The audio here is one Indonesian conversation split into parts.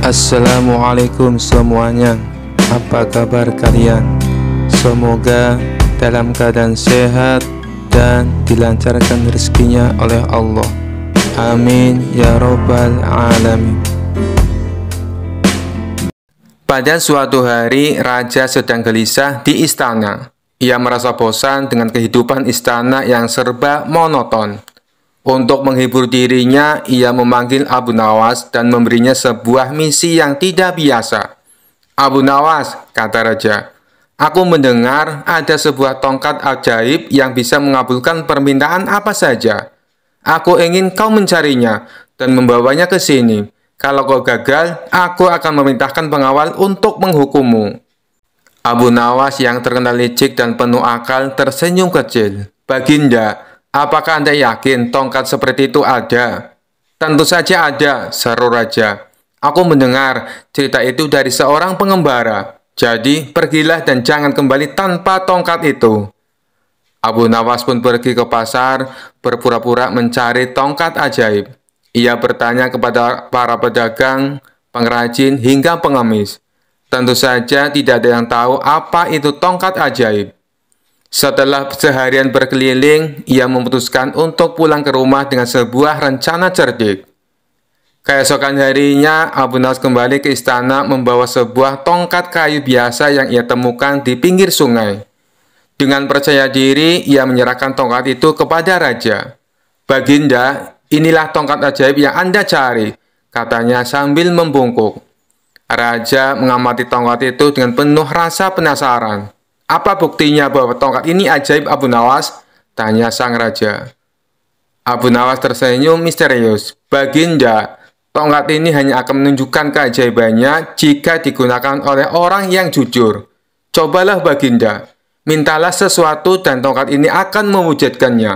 Assalamualaikum semuanya. Apa kabar kalian? Semoga dalam keadaan sehat dan dilancarkan rezekinya oleh Allah. Amin ya robbal alamin. Pada suatu hari, raja sedang gelisah di istana. Ia merasa bosan dengan kehidupan istana yang serba monoton. Untuk menghibur dirinya, ia memanggil Abu Nawas dan memberinya sebuah misi yang tidak biasa. "Abu Nawas," kata raja, "aku mendengar ada sebuah tongkat ajaib yang bisa mengabulkan permintaan apa saja. Aku ingin kau mencarinya dan membawanya ke sini. Kalau kau gagal, aku akan memerintahkan pengawal untuk menghukummu." Abu Nawas yang terkenal licik dan penuh akal tersenyum kecil. "Baginda, apakah Anda yakin tongkat seperti itu ada?" "Tentu saja ada," seru raja. "Aku mendengar cerita itu dari seorang pengembara. Jadi, pergilah dan jangan kembali tanpa tongkat itu." Abu Nawas pun pergi ke pasar, berpura-pura mencari tongkat ajaib. Ia bertanya kepada para pedagang, pengrajin, hingga pengemis. Tentu saja tidak ada yang tahu apa itu tongkat ajaib. Setelah seharian berkeliling, ia memutuskan untuk pulang ke rumah dengan sebuah rencana cerdik. Keesokan harinya, Abu Nawas kembali ke istana membawa sebuah tongkat kayu biasa yang ia temukan di pinggir sungai. Dengan percaya diri, ia menyerahkan tongkat itu kepada raja. "Baginda, inilah tongkat ajaib yang Anda cari," katanya sambil membungkuk. Raja mengamati tongkat itu dengan penuh rasa penasaran. "Apa buktinya bahwa tongkat ini ajaib, Abu Nawas?" tanya sang raja. Abu Nawas tersenyum misterius. "Baginda, tongkat ini hanya akan menunjukkan keajaibannya jika digunakan oleh orang yang jujur. Cobalah Baginda, mintalah sesuatu dan tongkat ini akan mewujudkannya."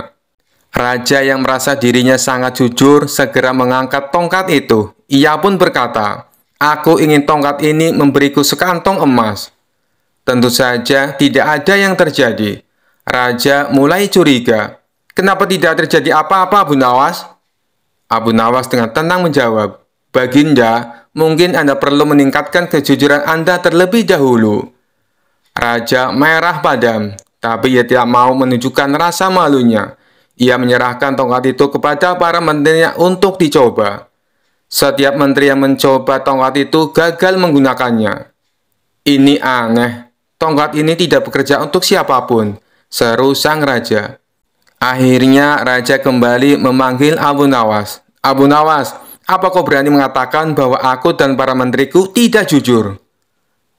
Raja yang merasa dirinya sangat jujur segera mengangkat tongkat itu. Ia pun berkata, "Aku ingin tongkat ini memberiku sekantong emas." Tentu saja tidak ada yang terjadi. Raja mulai curiga. "Kenapa tidak terjadi apa-apa, Abu Nawas?" Abu Nawas dengan tenang menjawab, "Baginda, mungkin Anda perlu meningkatkan kejujuran Anda terlebih dahulu." Raja merah padam, tapi ia tidak mau menunjukkan rasa malunya. Ia menyerahkan tongkat itu kepada para menterinya untuk dicoba. Setiap menteri yang mencoba tongkat itu gagal menggunakannya. "Ini aneh. Tongkat ini tidak bekerja untuk siapapun," seru sang raja. Akhirnya raja kembali memanggil Abu Nawas. "Abu Nawas, apa kau berani mengatakan bahwa aku dan para menteriku tidak jujur?"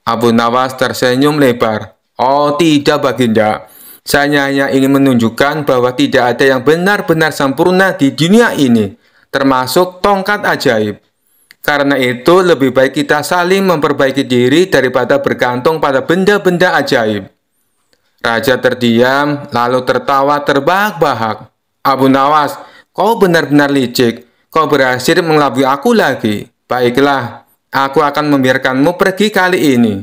Abu Nawas tersenyum lebar. "Oh tidak, Baginda. Saya hanya ingin menunjukkan bahwa tidak ada yang benar-benar sempurna di dunia ini, termasuk tongkat ajaib. Karena itu, lebih baik kita saling memperbaiki diri daripada bergantung pada benda-benda ajaib." Raja terdiam, lalu tertawa terbahak-bahak. "Abu Nawas, kau benar-benar licik. Kau berhasil mengelabui aku lagi. Baiklah, aku akan membiarkanmu pergi kali ini."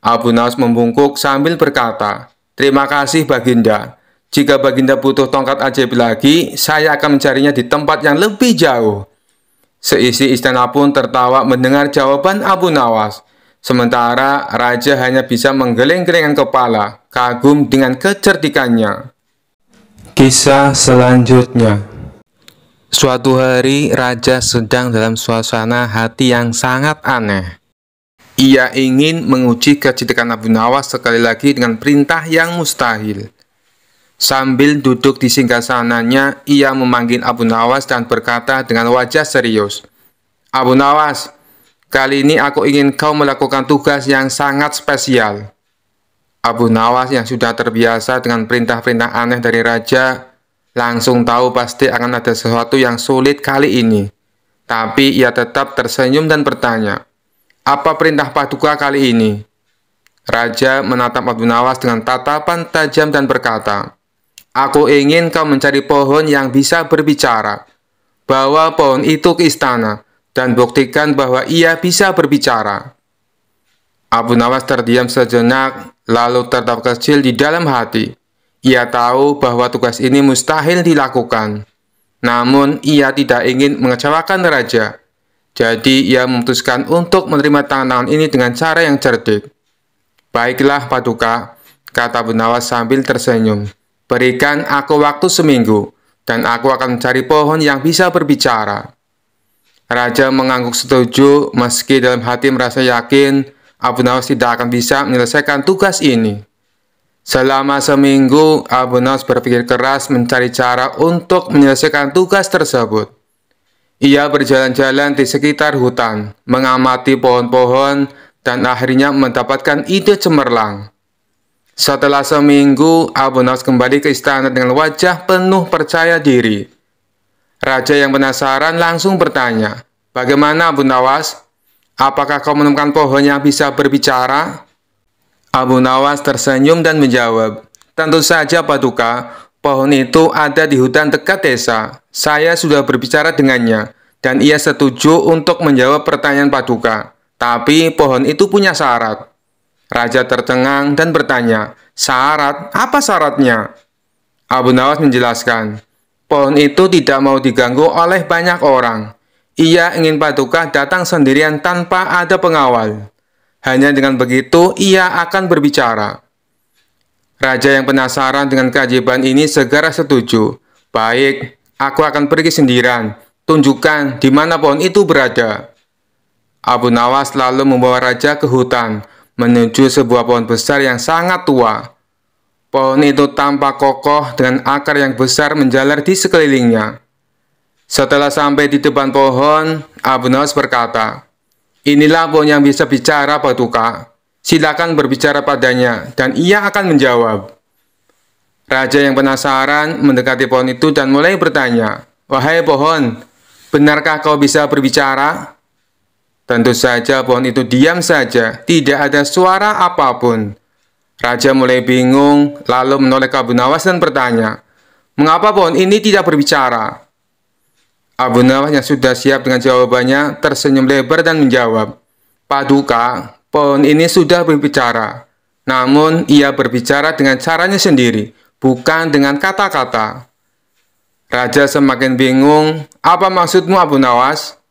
Abu Nawas membungkuk sambil berkata, "Terima kasih, Baginda. Jika Baginda butuh tongkat ajaib lagi, saya akan mencarinya di tempat yang lebih jauh." Seisi istana pun tertawa mendengar jawaban Abu Nawas. Sementara raja hanya bisa menggeleng-gelengkan kepala, kagum dengan kecerdikannya. Kisah selanjutnya. Suatu hari, raja sedang dalam suasana hati yang sangat aneh. Ia ingin menguji kecerdikan Abu Nawas sekali lagi dengan perintah yang mustahil. Sambil duduk di singgasananya, ia memanggil Abu Nawas dan berkata dengan wajah serius, "Abu Nawas, kali ini aku ingin kau melakukan tugas yang sangat spesial." Abu Nawas yang sudah terbiasa dengan perintah-perintah aneh dari raja, langsung tahu pasti akan ada sesuatu yang sulit kali ini. Tapi ia tetap tersenyum dan bertanya, "Apa perintah paduka kali ini?" Raja menatap Abu Nawas dengan tatapan tajam dan berkata, "Aku ingin kau mencari pohon yang bisa berbicara. Bawa pohon itu ke istana dan buktikan bahwa ia bisa berbicara." Abu Nawas terdiam sejenak, lalu tertawa kecil di dalam hati. Ia tahu bahwa tugas ini mustahil dilakukan. Namun, ia tidak ingin mengecewakan raja. Jadi ia memutuskan untuk menerima tantangan ini dengan cara yang cerdik. "Baiklah Paduka," kata Abu Nawas sambil tersenyum. "Berikan aku waktu seminggu, dan aku akan mencari pohon yang bisa berbicara." Raja mengangguk setuju, meski dalam hati merasa yakin Abu Nawas tidak akan bisa menyelesaikan tugas ini. Selama seminggu, Abu Nawas berpikir keras mencari cara untuk menyelesaikan tugas tersebut. Ia berjalan-jalan di sekitar hutan, mengamati pohon-pohon, dan akhirnya mendapatkan ide cemerlang. Setelah seminggu, Abu Nawas kembali ke istana dengan wajah penuh percaya diri. Raja yang penasaran langsung bertanya, "Bagaimana Abu Nawas? Apakah kau menemukan pohon yang bisa berbicara?" Abu Nawas tersenyum dan menjawab, "Tentu saja Paduka, pohon itu ada di hutan dekat desa. Saya sudah berbicara dengannya, dan ia setuju untuk menjawab pertanyaan Paduka. Tapi pohon itu punya syarat." Raja tercengang dan bertanya, "Syarat? Apa syaratnya?" Abu Nawas menjelaskan, "Pohon itu tidak mau diganggu oleh banyak orang. Ia ingin Paduka datang sendirian tanpa ada pengawal. Hanya dengan begitu, ia akan berbicara." Raja yang penasaran dengan keajaiban ini segera setuju. "Baik, aku akan pergi sendirian. Tunjukkan di mana pohon itu berada." Abu Nawas lalu membawa raja ke hutan, menuju sebuah pohon besar yang sangat tua. Pohon itu tampak kokoh dengan akar yang besar menjalar di sekelilingnya. Setelah sampai di depan pohon, Abu Nawas berkata, "Inilah pohon yang bisa bicara, Paduka. Silakan berbicara padanya, dan ia akan menjawab." Raja yang penasaran mendekati pohon itu dan mulai bertanya, "Wahai pohon, benarkah kau bisa berbicara?" Tentu saja pohon itu diam saja, tidak ada suara apapun. Raja mulai bingung, lalu menoleh ke Abu Nawas dan bertanya, "Mengapa pohon ini tidak berbicara?" Abu Nawas yang sudah siap dengan jawabannya tersenyum lebar dan menjawab, "Paduka, pohon ini sudah berbicara. Namun ia berbicara dengan caranya sendiri, bukan dengan kata-kata." Raja semakin bingung. "Apa maksudmu Abu Nawas?"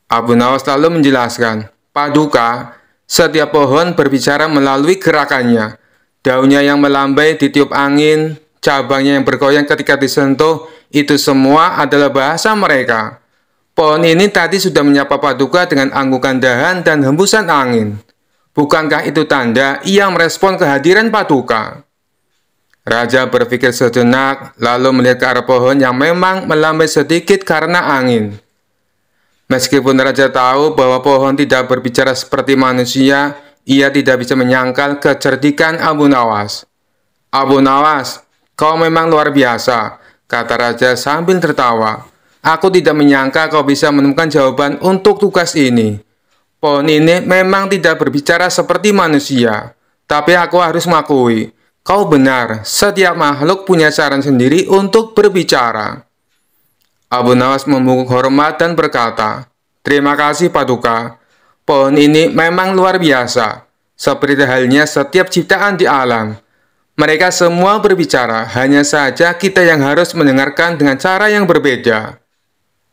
Abu Nawas lalu menjelaskan, "Paduka, setiap pohon berbicara melalui gerakannya. Daunnya yang melambai ditiup angin, cabangnya yang bergoyang ketika disentuh, itu semua adalah bahasa mereka. Pohon ini tadi sudah menyapa Paduka dengan anggukan dahan dan hembusan angin. Bukankah itu tanda ia merespon kehadiran Paduka?" Raja berpikir sejenak, lalu melihat ke arah pohon yang memang melambai sedikit karena angin. Meskipun Raja tahu bahwa pohon tidak berbicara seperti manusia, ia tidak bisa menyangkal kecerdikan Abu Nawas. "Abu Nawas, kau memang luar biasa," kata Raja sambil tertawa. "Aku tidak menyangka kau bisa menemukan jawaban untuk tugas ini. Pohon ini memang tidak berbicara seperti manusia, tapi aku harus mengakui, kau benar, setiap makhluk punya cara sendiri untuk berbicara." Abu Nawas membungkuk hormat dan berkata, "Terima kasih Paduka. Pohon ini memang luar biasa, seperti halnya setiap ciptaan di alam. Mereka semua berbicara, hanya saja kita yang harus mendengarkan dengan cara yang berbeda."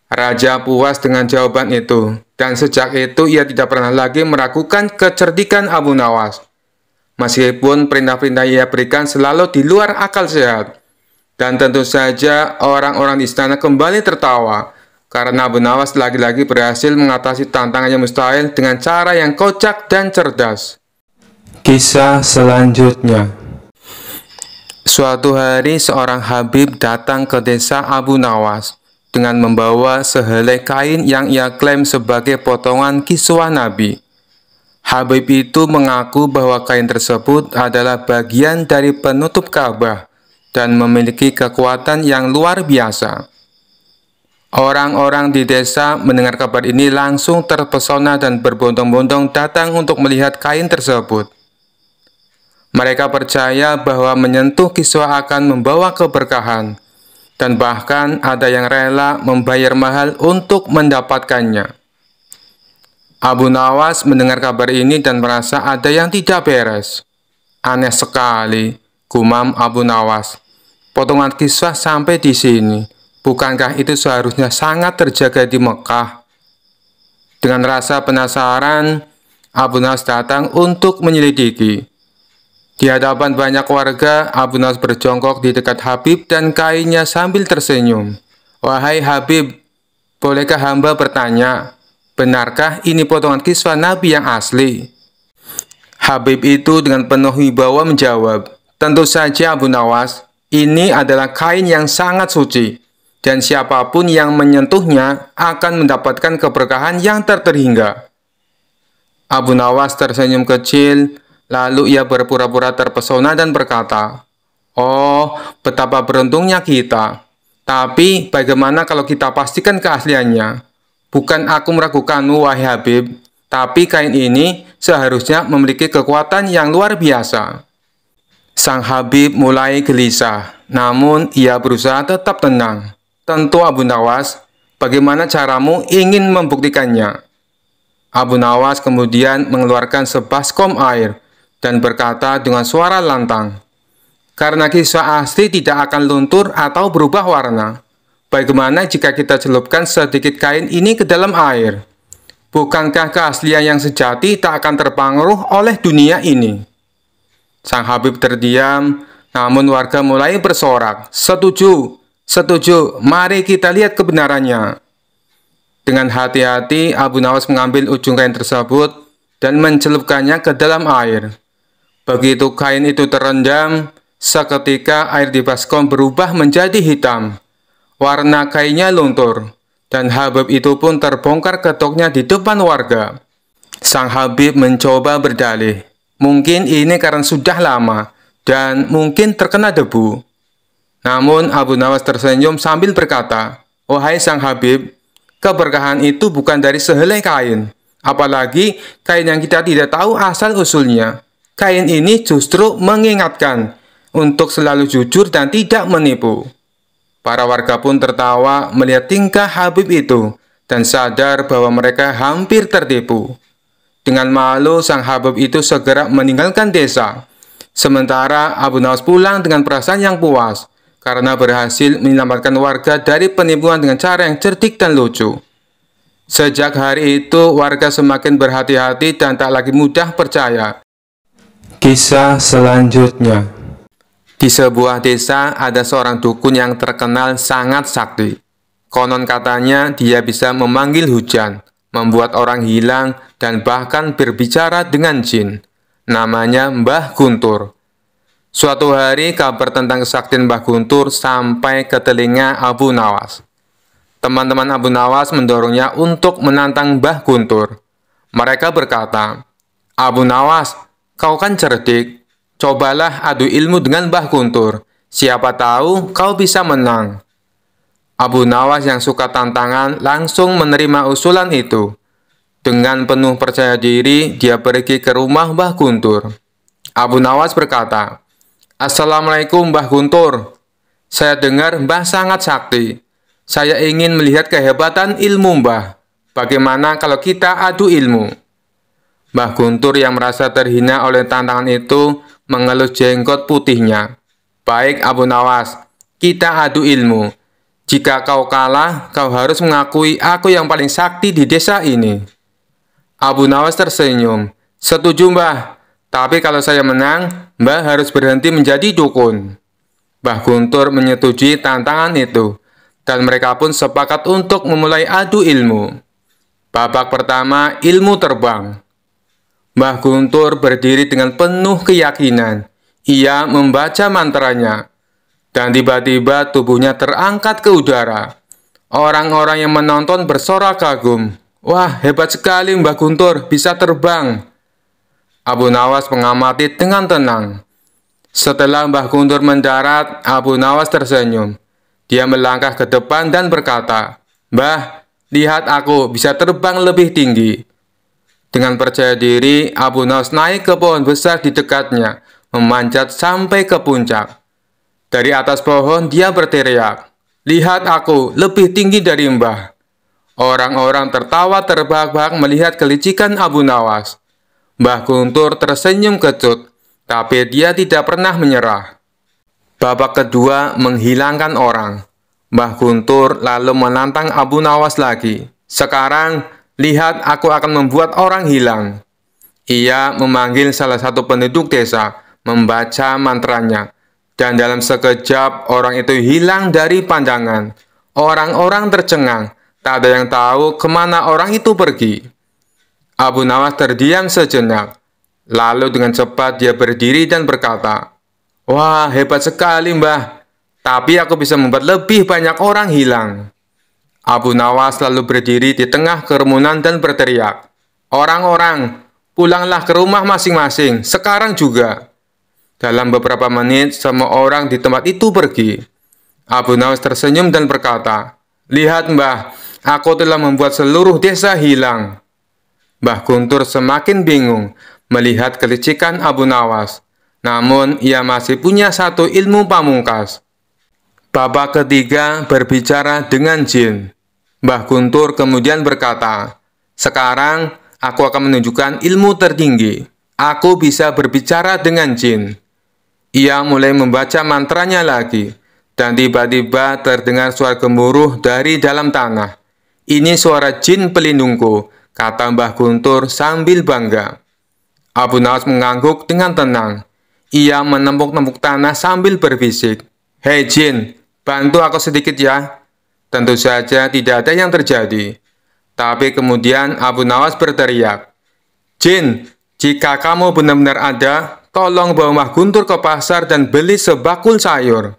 Raja puas dengan jawaban itu, dan sejak itu ia tidak pernah lagi meragukan kecerdikan Abu Nawas. Meskipun perintah-perintah ia berikan selalu di luar akal sehat. Dan tentu saja orang-orang di istana kembali tertawa, karena Abu Nawas lagi-lagi berhasil mengatasi tantangan yang mustahil dengan cara yang kocak dan cerdas. Kisah selanjutnya. Suatu hari seorang Habib datang ke desa Abu Nawas dengan membawa sehelai kain yang ia klaim sebagai potongan kiswah Nabi. Habib itu mengaku bahwa kain tersebut adalah bagian dari penutup Ka'bah dan memiliki kekuatan yang luar biasa. Orang-orang di desa mendengar kabar ini langsung terpesona dan berbondong-bondong datang untuk melihat kain tersebut. Mereka percaya bahwa menyentuh kiswah akan membawa keberkahan, dan bahkan ada yang rela membayar mahal untuk mendapatkannya. Abu Nawas mendengar kabar ini dan merasa ada yang tidak beres. "Aneh sekali," gumam Abu Nawas. "Potongan kiswah sampai di sini. Bukankah itu seharusnya sangat terjaga di Mekah?" Dengan rasa penasaran, Abu Nawas datang untuk menyelidiki. Di hadapan banyak warga, Abu Nawas berjongkok di dekat Habib dan kainnya sambil tersenyum. "Wahai Habib, bolehkah hamba bertanya, benarkah ini potongan kisah Nabi yang asli?" Habib itu dengan penuh wibawa menjawab, "Tentu saja Abu Nawas, ini adalah kain yang sangat suci, dan siapapun yang menyentuhnya akan mendapatkan keberkahan yang tak terhingga." Abu Nawas tersenyum kecil, lalu ia berpura-pura terpesona dan berkata, "Oh, betapa beruntungnya kita. Tapi bagaimana kalau kita pastikan keasliannya? Bukan aku meragukanmu, wahai Habib, tapi kain ini seharusnya memiliki kekuatan yang luar biasa." Sang Habib mulai gelisah, namun ia berusaha tetap tenang. "Tentu Abu Nawas, bagaimana caramu ingin membuktikannya?" Abu Nawas kemudian mengeluarkan sebaskom air dan berkata dengan suara lantang, "Karena kisah asli tidak akan luntur atau berubah warna, bagaimana jika kita celupkan sedikit kain ini ke dalam air? Bukankah keaslian yang sejati tak akan terpengaruh oleh dunia ini?" Sang Habib terdiam, namun warga mulai bersorak, "Setuju, setuju, mari kita lihat kebenarannya." Dengan hati-hati, Abu Nawas mengambil ujung kain tersebut dan mencelupkannya ke dalam air. Begitu kain itu terendam, seketika air di baskom berubah menjadi hitam. Warna kainnya luntur, dan Habib itu pun terbongkar ketoknya di depan warga. Sang Habib mencoba berdalih, mungkin ini karena sudah lama, dan mungkin terkena debu. Namun Abu Nawas tersenyum sambil berkata, "Wahai Sang Habib, keberkahan itu bukan dari sehelai kain, apalagi kain yang kita tidak tahu asal-usulnya. Kain ini justru mengingatkan untuk selalu jujur dan tidak menipu." Para warga pun tertawa melihat tingkah Habib itu dan sadar bahwa mereka hampir tertipu. Dengan malu, Sang Habib itu segera meninggalkan desa. Sementara Abu Nawas pulang dengan perasaan yang puas karena berhasil menyelamatkan warga dari penipuan dengan cara yang cerdik dan lucu. Sejak hari itu, warga semakin berhati-hati dan tak lagi mudah percaya. Kisah selanjutnya. Di sebuah desa ada seorang dukun yang terkenal sangat sakti. Konon katanya dia bisa memanggil hujan, membuat orang hilang, dan bahkan berbicara dengan jin. Namanya Mbah Guntur. Suatu hari kabar tentang kesaktian Mbah Guntur sampai ke telinga Abu Nawas. Teman-teman Abu Nawas mendorongnya untuk menantang Mbah Guntur. Mereka berkata, "Abu Nawas, kau kan cerdik. Cobalah adu ilmu dengan Mbah Guntur. Siapa tahu kau bisa menang." Abu Nawas yang suka tantangan langsung menerima usulan itu. Dengan penuh percaya diri, dia pergi ke rumah Mbah Guntur. Abu Nawas berkata, "Assalamualaikum Mbah Guntur. Saya dengar Mbah sangat sakti. Saya ingin melihat kehebatan ilmu Mbah. Bagaimana kalau kita adu ilmu?" Mbah Guntur yang merasa terhina oleh tantangan itu mengelus jenggot putihnya. "Baik Abu Nawas, kita adu ilmu. Jika kau kalah, kau harus mengakui aku yang paling sakti di desa ini." Abu Nawas tersenyum. "Setuju Mbah. Tapi kalau saya menang, Mbah harus berhenti menjadi dukun." Mbah Guntur menyetujui tantangan itu, dan mereka pun sepakat untuk memulai adu ilmu. Babak pertama, ilmu terbang. Mbah Guntur berdiri dengan penuh keyakinan. Ia membaca mantranya, dan tiba-tiba tubuhnya terangkat ke udara. Orang-orang yang menonton bersorak kagum. "Wah, hebat sekali Mbah Guntur, bisa terbang." Abu Nawas mengamati dengan tenang. Setelah Mbah Guntur mendarat, Abu Nawas tersenyum. Dia melangkah ke depan dan berkata, "Mbah, lihat aku bisa terbang lebih tinggi." Dengan percaya diri, Abu Nawas naik ke pohon besar di dekatnya, memanjat sampai ke puncak. Dari atas pohon, dia berteriak, "Lihat aku, lebih tinggi dari Mbah." Orang-orang tertawa terbahak-bahak melihat kelicikan Abu Nawas. Mbah Guntur tersenyum kecut, tapi dia tidak pernah menyerah. Babak kedua, menghilangkan orang. Mbah Guntur lalu menantang Abu Nawas lagi. "Sekarang, lihat aku akan membuat orang hilang." Ia memanggil salah satu penduduk desa, membaca mantranya, dan dalam sekejap orang itu hilang dari pandangan. Orang-orang tercengang, tak ada yang tahu kemana orang itu pergi. Abu Nawas terdiam sejenak, lalu dengan cepat dia berdiri dan berkata, "Wah, hebat sekali, Mbah. Tapi aku bisa membuat lebih banyak orang hilang." Abu Nawas lalu berdiri di tengah kerumunan dan berteriak, "Orang-orang, pulanglah ke rumah masing-masing, sekarang juga." Dalam beberapa menit, semua orang di tempat itu pergi. Abu Nawas tersenyum dan berkata, "Lihat, Mbah, aku telah membuat seluruh desa hilang." Mbah Guntur semakin bingung melihat kelicikan Abu Nawas. Namun, ia masih punya satu ilmu pamungkas. Babak ketiga berbicara dengan jin. Mbah Guntur kemudian berkata, "Sekarang aku akan menunjukkan ilmu tertinggi. Aku bisa berbicara dengan jin." Ia mulai membaca mantranya lagi, dan tiba-tiba terdengar suara gemuruh dari dalam tanah. "Ini suara jin pelindungku," kata Mbah Guntur sambil bangga. Abu Nawas mengangguk dengan tenang. Ia menempuk-nempuk tanah sambil berbisik, "Hei jin, bantu aku sedikit ya." Tentu saja tidak ada yang terjadi. Tapi kemudian Abu Nawas berteriak, "Jin, jika kamu benar-benar ada, tolong bawa Mbah Guntur ke pasar dan beli sebakul sayur."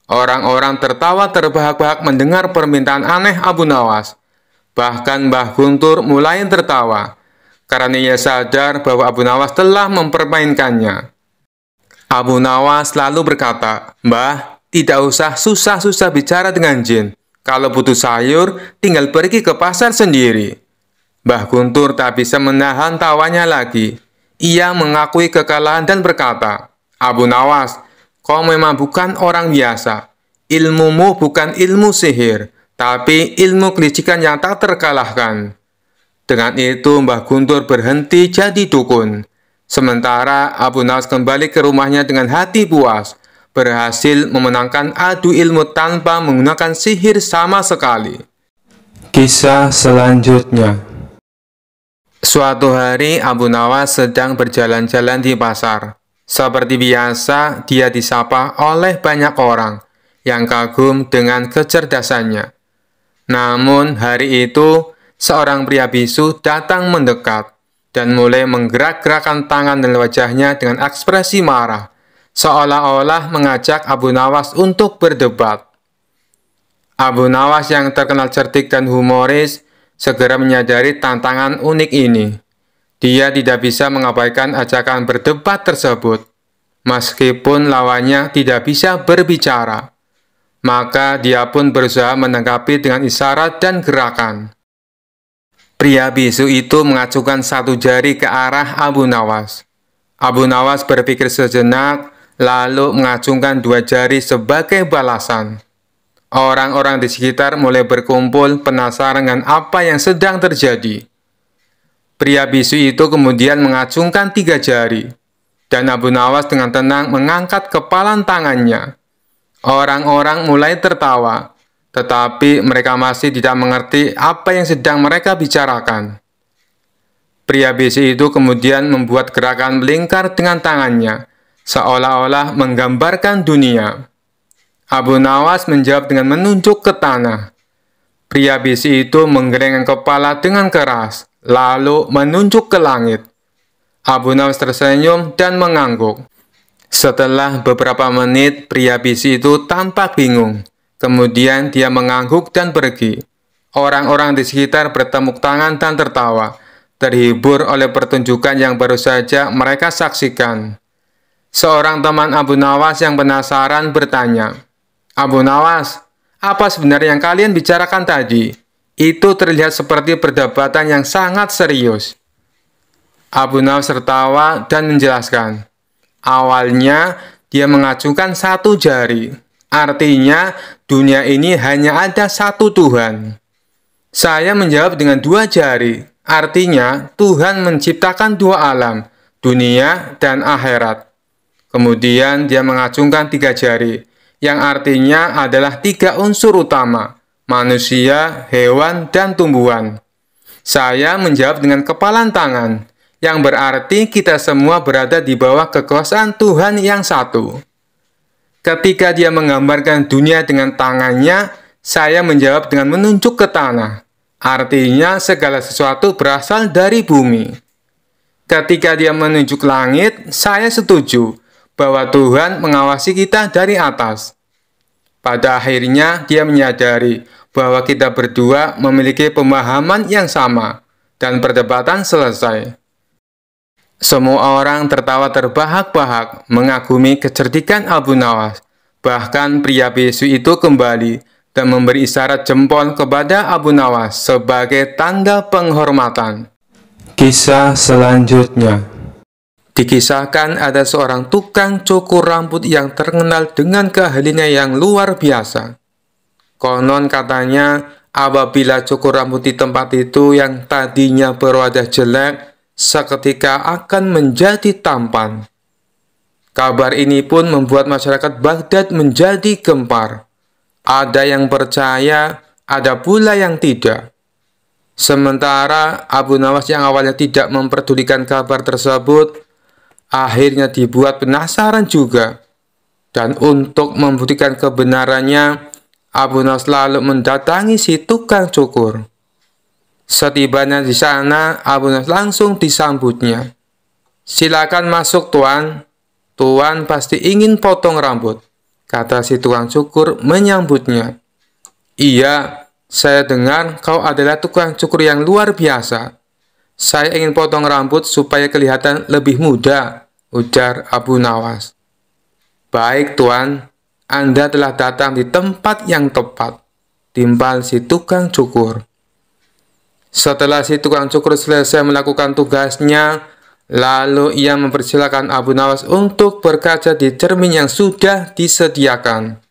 Orang-orang tertawa terbahak-bahak mendengar permintaan aneh Abu Nawas. Bahkan Mbah Guntur mulai tertawa, karena ia sadar bahwa Abu Nawas telah mempermainkannya. Abu Nawas lalu berkata, "Mbah, tidak usah susah-susah bicara dengan jin. Kalau butuh sayur, tinggal pergi ke pasar sendiri." Mbah Guntur tak bisa menahan tawanya lagi. Ia mengakui kekalahan dan berkata, "Abu Nawas, kau memang bukan orang biasa. Ilmumu bukan ilmu sihir, tapi ilmu kelicikan yang tak terkalahkan." Dengan itu Mbah Guntur berhenti jadi dukun. Sementara Abu Nawas kembali ke rumahnya dengan hati puas, berhasil memenangkan adu ilmu tanpa menggunakan sihir sama sekali. Kisah selanjutnya. Suatu hari Abu Nawas sedang berjalan-jalan di pasar. Seperti biasa, dia disapa oleh banyak orang yang kagum dengan kecerdasannya. Namun hari itu, seorang pria bisu datang mendekat dan mulai menggerak-gerakkan tangan dan wajahnya dengan ekspresi marah, seolah-olah mengajak Abu Nawas untuk berdebat. Abu Nawas yang terkenal cerdik dan humoris segera menyadari tantangan unik ini. Dia tidak bisa mengabaikan ajakan berdebat tersebut, meskipun lawannya tidak bisa berbicara. Maka dia pun berusaha menanggapi dengan isyarat dan gerakan. Pria bisu itu mengacungkan satu jari ke arah Abu Nawas. Abu Nawas berpikir sejenak, lalu mengacungkan dua jari sebagai balasan. Orang-orang di sekitar mulai berkumpul penasaran dengan apa yang sedang terjadi. Pria bisu itu kemudian mengacungkan tiga jari, dan Abu Nawas dengan tenang mengangkat kepalan tangannya. Orang-orang mulai tertawa, tetapi mereka masih tidak mengerti apa yang sedang mereka bicarakan. Pria bisu itu kemudian membuat gerakan melingkar dengan tangannya, seolah-olah menggambarkan dunia. Abu Nawas menjawab dengan menunjuk ke tanah. Pria bisu itu menggelengkan kepala dengan keras, lalu menunjuk ke langit. Abu Nawas tersenyum dan mengangguk. Setelah beberapa menit, pria bisu itu tampak bingung. Kemudian dia mengangguk dan pergi. Orang-orang di sekitar bertepuk tangan dan tertawa, terhibur oleh pertunjukan yang baru saja mereka saksikan. Seorang teman Abu Nawas yang penasaran bertanya, "Abu Nawas, apa sebenarnya yang kalian bicarakan tadi? Itu terlihat seperti perdebatan yang sangat serius." Abu Nawas tertawa dan menjelaskan, "Awalnya dia mengacungkan satu jari. Artinya dunia ini hanya ada satu Tuhan. Saya menjawab dengan dua jari. Artinya Tuhan menciptakan dua alam, dunia dan akhirat. Kemudian dia mengacungkan tiga jari, yang artinya adalah tiga unsur utama, manusia, hewan, dan tumbuhan. Saya menjawab dengan kepalan tangan, yang berarti kita semua berada di bawah kekuasaan Tuhan yang satu. Ketika dia menggambarkan dunia dengan tangannya, saya menjawab dengan menunjuk ke tanah. Artinya segala sesuatu berasal dari bumi. Ketika dia menunjuk langit, saya setuju bahwa Tuhan mengawasi kita dari atas. Pada akhirnya dia menyadari bahwa kita berdua memiliki pemahaman yang sama dan perdebatan selesai. Semua orang tertawa terbahak-bahak mengagumi kecerdikan Abu Nawas. Bahkan pria bisu itu kembali dan memberi isyarat jempol kepada Abu Nawas sebagai tanda penghormatan. Kisah selanjutnya. Dikisahkan ada seorang tukang cukur rambut yang terkenal dengan keahliannya yang luar biasa. Konon katanya, apabila cukur rambut di tempat itu yang tadinya berwajah jelek, seketika akan menjadi tampan. Kabar ini pun membuat masyarakat Baghdad menjadi gempar. Ada yang percaya, ada pula yang tidak. Sementara Abu Nawas yang awalnya tidak memperdulikan kabar tersebut, akhirnya dibuat penasaran juga. Dan untuk membuktikan kebenarannya, Abu Nawas lalu mendatangi si tukang cukur. Setibanya di sana, Abu Nawas langsung disambutnya. "Silakan masuk, Tuan. Tuan pasti ingin potong rambut," kata si tukang cukur menyambutnya. "Iya, saya dengar kau adalah tukang cukur yang luar biasa. Saya ingin potong rambut supaya kelihatan lebih muda," ujar Abu Nawas. "Baik, Tuan. Anda telah datang di tempat yang tepat," timpal si tukang cukur. Setelah si tukang cukur selesai melakukan tugasnya, lalu ia mempersilahkan Abu Nawas untuk berkaca di cermin yang sudah disediakan.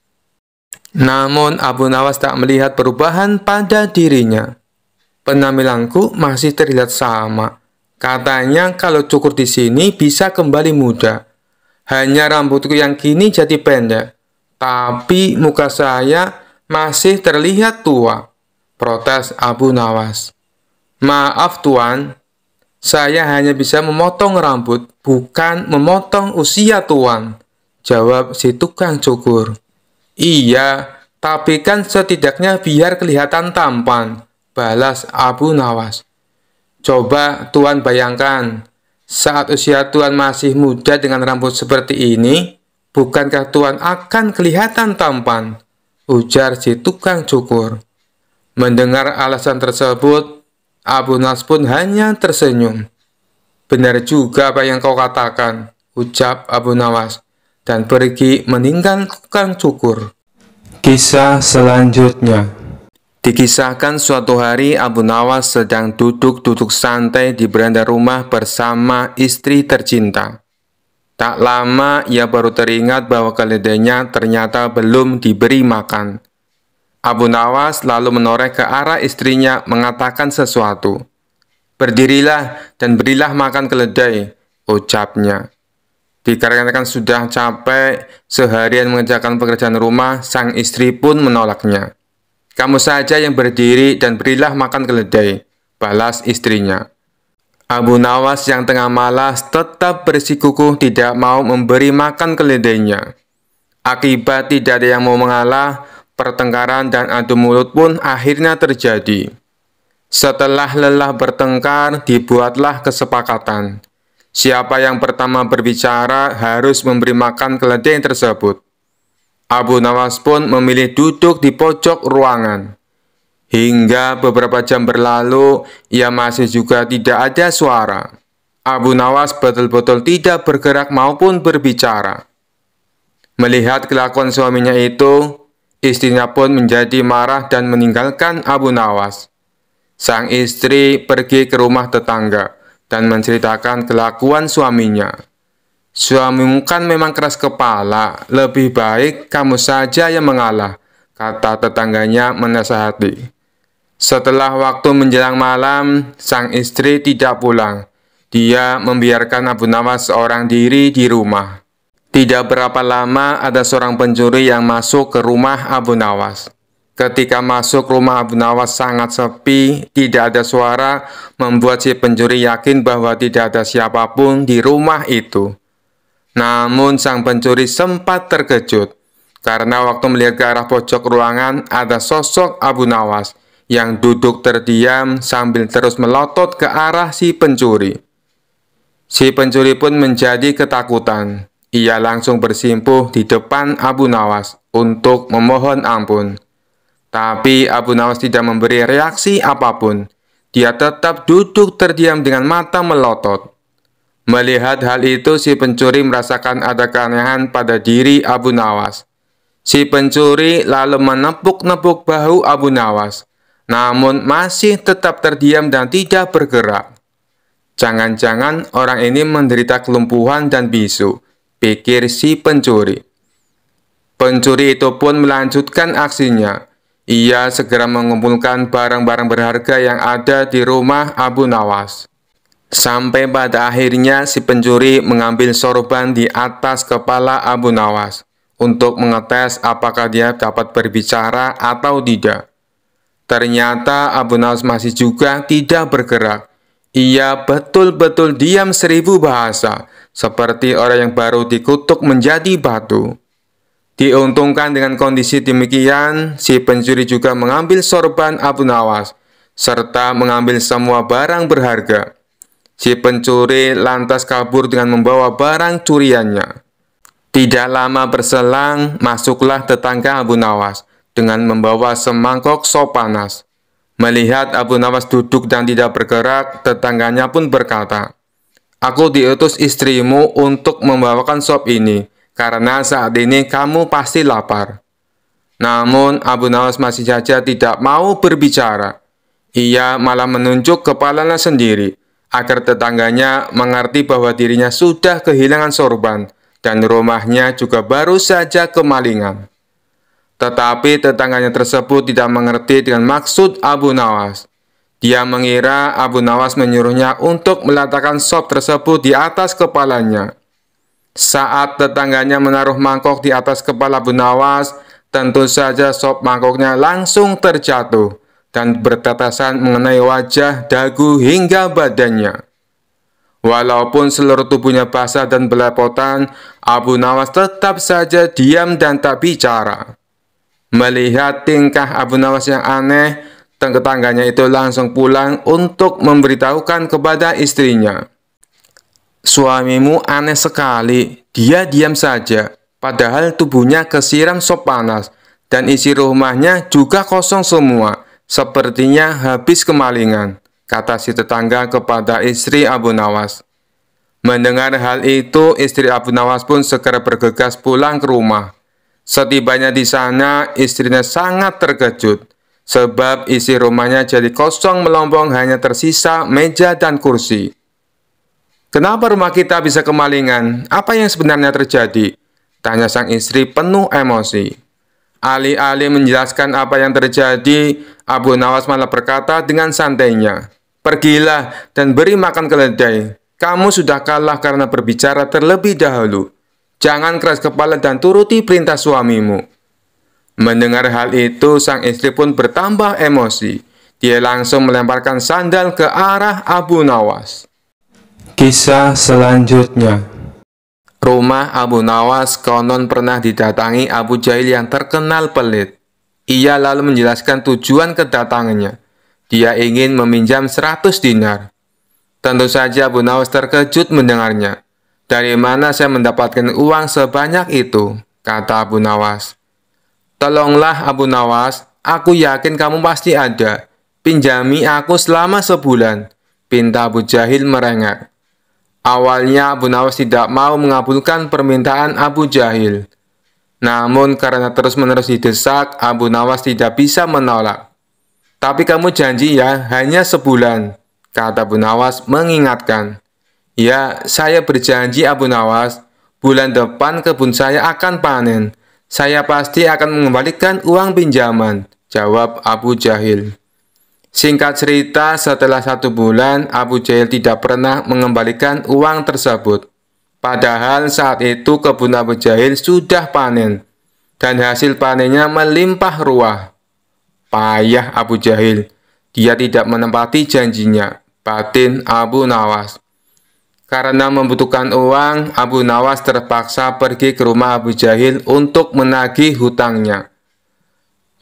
Namun Abu Nawas tak melihat perubahan pada dirinya. "Penampilanku masih terlihat sama. Katanya kalau cukur di sini bisa kembali muda. Hanya rambutku yang kini jadi pendek. Tapi muka saya masih terlihat tua," protes Abu Nawas. "Maaf, Tuan. Saya hanya bisa memotong rambut, bukan memotong usia Tuan," jawab si tukang cukur. "Iya, tapi kan setidaknya biar kelihatan tampan," balas Abu Nawas. "Coba Tuan bayangkan, saat usia Tuan masih muda dengan rambut seperti ini, bukankah Tuan akan kelihatan tampan?" ujar si tukang cukur. Mendengar alasan tersebut, Abu Nawas pun hanya tersenyum. "Benar juga apa yang kau katakan," ucap Abu Nawas, dan pergi meninggalkan tukang cukur. Kisah selanjutnya. Dikisahkan suatu hari Abu Nawas sedang duduk-duduk santai di beranda rumah bersama istri tercinta. Tak lama ia baru teringat bahwa keledainya ternyata belum diberi makan. Abu Nawas lalu menoleh ke arah istrinya mengatakan sesuatu. "Berdirilah dan berilah makan keledai," ucapnya. Dikarenakan sudah capek seharian mengerjakan pekerjaan rumah, sang istri pun menolaknya. "Kamu saja yang berdiri dan berilah makan keledai," balas istrinya. Abu Nawas yang tengah malas tetap bersikukuh tidak mau memberi makan keledainya. Akibat tidak ada yang mau mengalah, pertengkaran dan adu mulut pun akhirnya terjadi. Setelah lelah bertengkar, dibuatlah kesepakatan. Siapa yang pertama berbicara harus memberi makan keledai tersebut. Abu Nawas pun memilih duduk di pojok ruangan. Hingga beberapa jam berlalu, ia masih juga tidak ada suara. Abu Nawas betul-betul tidak bergerak maupun berbicara. Melihat kelakuan suaminya itu, istrinya pun menjadi marah dan meninggalkan Abu Nawas. Sang istri pergi ke rumah tetangga dan menceritakan kelakuan suaminya. "Suamimu kan memang keras kepala, lebih baik kamu saja yang mengalah," kata tetangganya menasihati. Setelah waktu menjelang malam, sang istri tidak pulang. Dia membiarkan Abu Nawas seorang diri di rumah. Tidak berapa lama ada seorang pencuri yang masuk ke rumah Abu Nawas. Ketika masuk rumah Abu Nawas sangat sepi, tidak ada suara, membuat si pencuri yakin bahwa tidak ada siapapun di rumah itu. Namun sang pencuri sempat terkejut, karena waktu melihat ke arah pojok ruangan ada sosok Abu Nawas yang duduk terdiam sambil terus melotot ke arah si pencuri. Si pencuri pun menjadi ketakutan. Ia langsung bersimpuh di depan Abu Nawas untuk memohon ampun. Tapi Abu Nawas tidak memberi reaksi apapun. Dia tetap duduk terdiam dengan mata melotot. Melihat hal itu, si pencuri merasakan ada keanehan pada diri Abu Nawas. Si pencuri lalu menepuk-nepuk bahu Abu Nawas, namun masih tetap terdiam dan tidak bergerak. Jangan-jangan orang ini menderita kelumpuhan dan bisu, pikir si pencuri. Pencuri itu pun melanjutkan aksinya. Ia segera mengumpulkan barang-barang berharga yang ada di rumah Abu Nawas. Sampai pada akhirnya si pencuri mengambil sorban di atas kepala Abu Nawas untuk mengetes apakah dia dapat berbicara atau tidak. Ternyata Abu Nawas masih juga tidak bergerak. Ia betul-betul diam 1000 bahasa, seperti orang yang baru dikutuk menjadi batu. Diuntungkan dengan kondisi demikian, si pencuri juga mengambil sorban Abu Nawas, serta mengambil semua barang berharga. Si pencuri lantas kabur dengan membawa barang curiannya. Tidak lama berselang, masuklah tetangga Abu Nawas dengan membawa semangkok sop panas. Melihat Abu Nawas duduk dan tidak bergerak, tetangganya pun berkata, "Aku diutus istrimu untuk membawakan sop ini, karena saat ini kamu pasti lapar." Namun Abu Nawas masih saja tidak mau berbicara. Ia malah menunjuk kepalanya sendiri, agar tetangganya mengerti bahwa dirinya sudah kehilangan sorban, dan rumahnya juga baru saja kemalingan. Tetapi tetangganya tersebut tidak mengerti dengan maksud Abu Nawas. Dia mengira Abu Nawas menyuruhnya untuk meletakkan sop tersebut di atas kepalanya. Saat tetangganya menaruh mangkok di atas kepala Abu Nawas, tentu saja sop mangkoknya langsung terjatuh dan bertetesan mengenai wajah, dagu, hingga badannya. Walaupun seluruh tubuhnya basah dan belepotan, Abu Nawas tetap saja diam dan tak bicara. Melihat tingkah Abu Nawas yang aneh, tetangganya itu langsung pulang untuk memberitahukan kepada istrinya. "Suamimu aneh sekali, dia diam saja, padahal tubuhnya kesiram sop panas, dan isi rumahnya juga kosong semua, sepertinya habis kemalingan," kata si tetangga kepada istri Abu Nawas. Mendengar hal itu, istri Abu Nawas pun segera bergegas pulang ke rumah. Setibanya di sana, istrinya sangat terkejut, sebab isi rumahnya jadi kosong melompong, hanya tersisa meja dan kursi. "Kenapa rumah kita bisa kemalingan? Apa yang sebenarnya terjadi?" tanya sang istri penuh emosi. Alih-alih menjelaskan apa yang terjadi, Abu Nawas malah berkata dengan santainya, "Pergilah dan beri makan keledai. Kamu sudah kalah karena berbicara terlebih dahulu. Jangan keras kepala dan turuti perintah suamimu." Mendengar hal itu, sang istri pun bertambah emosi. Dia langsung melemparkan sandal ke arah Abu Nawas. Kisah selanjutnya. Rumah Abu Nawas konon pernah didatangi Abu Jahil yang terkenal pelit. Ia lalu menjelaskan tujuan kedatangannya. Dia ingin meminjam 100 dinar. Tentu saja Abu Nawas terkejut mendengarnya. "Dari mana saya mendapatkan uang sebanyak itu?" kata Abu Nawas. "Tolonglah Abu Nawas, aku yakin kamu pasti ada. Pinjami aku selama sebulan," pinta Abu Jahil merengek. Awalnya Abu Nawas tidak mau mengabulkan permintaan Abu Jahil. Namun karena terus-menerus didesak, Abu Nawas tidak bisa menolak. "Tapi kamu janji ya, hanya sebulan," kata Abu Nawas mengingatkan. "Ya, saya berjanji Abu Nawas, bulan depan kebun saya akan panen. Saya pasti akan mengembalikan uang pinjaman," jawab Abu Jahil. Singkat cerita, setelah 1 bulan, Abu Jahil tidak pernah mengembalikan uang tersebut. Padahal saat itu kebun Abu Jahil sudah panen, dan hasil panennya melimpah ruah. Payah Abu Jahil. Dia tidak menepati janjinya. Batin Abu Nawas. Karena membutuhkan uang, Abu Nawas terpaksa pergi ke rumah Abu Jahil untuk menagih hutangnya.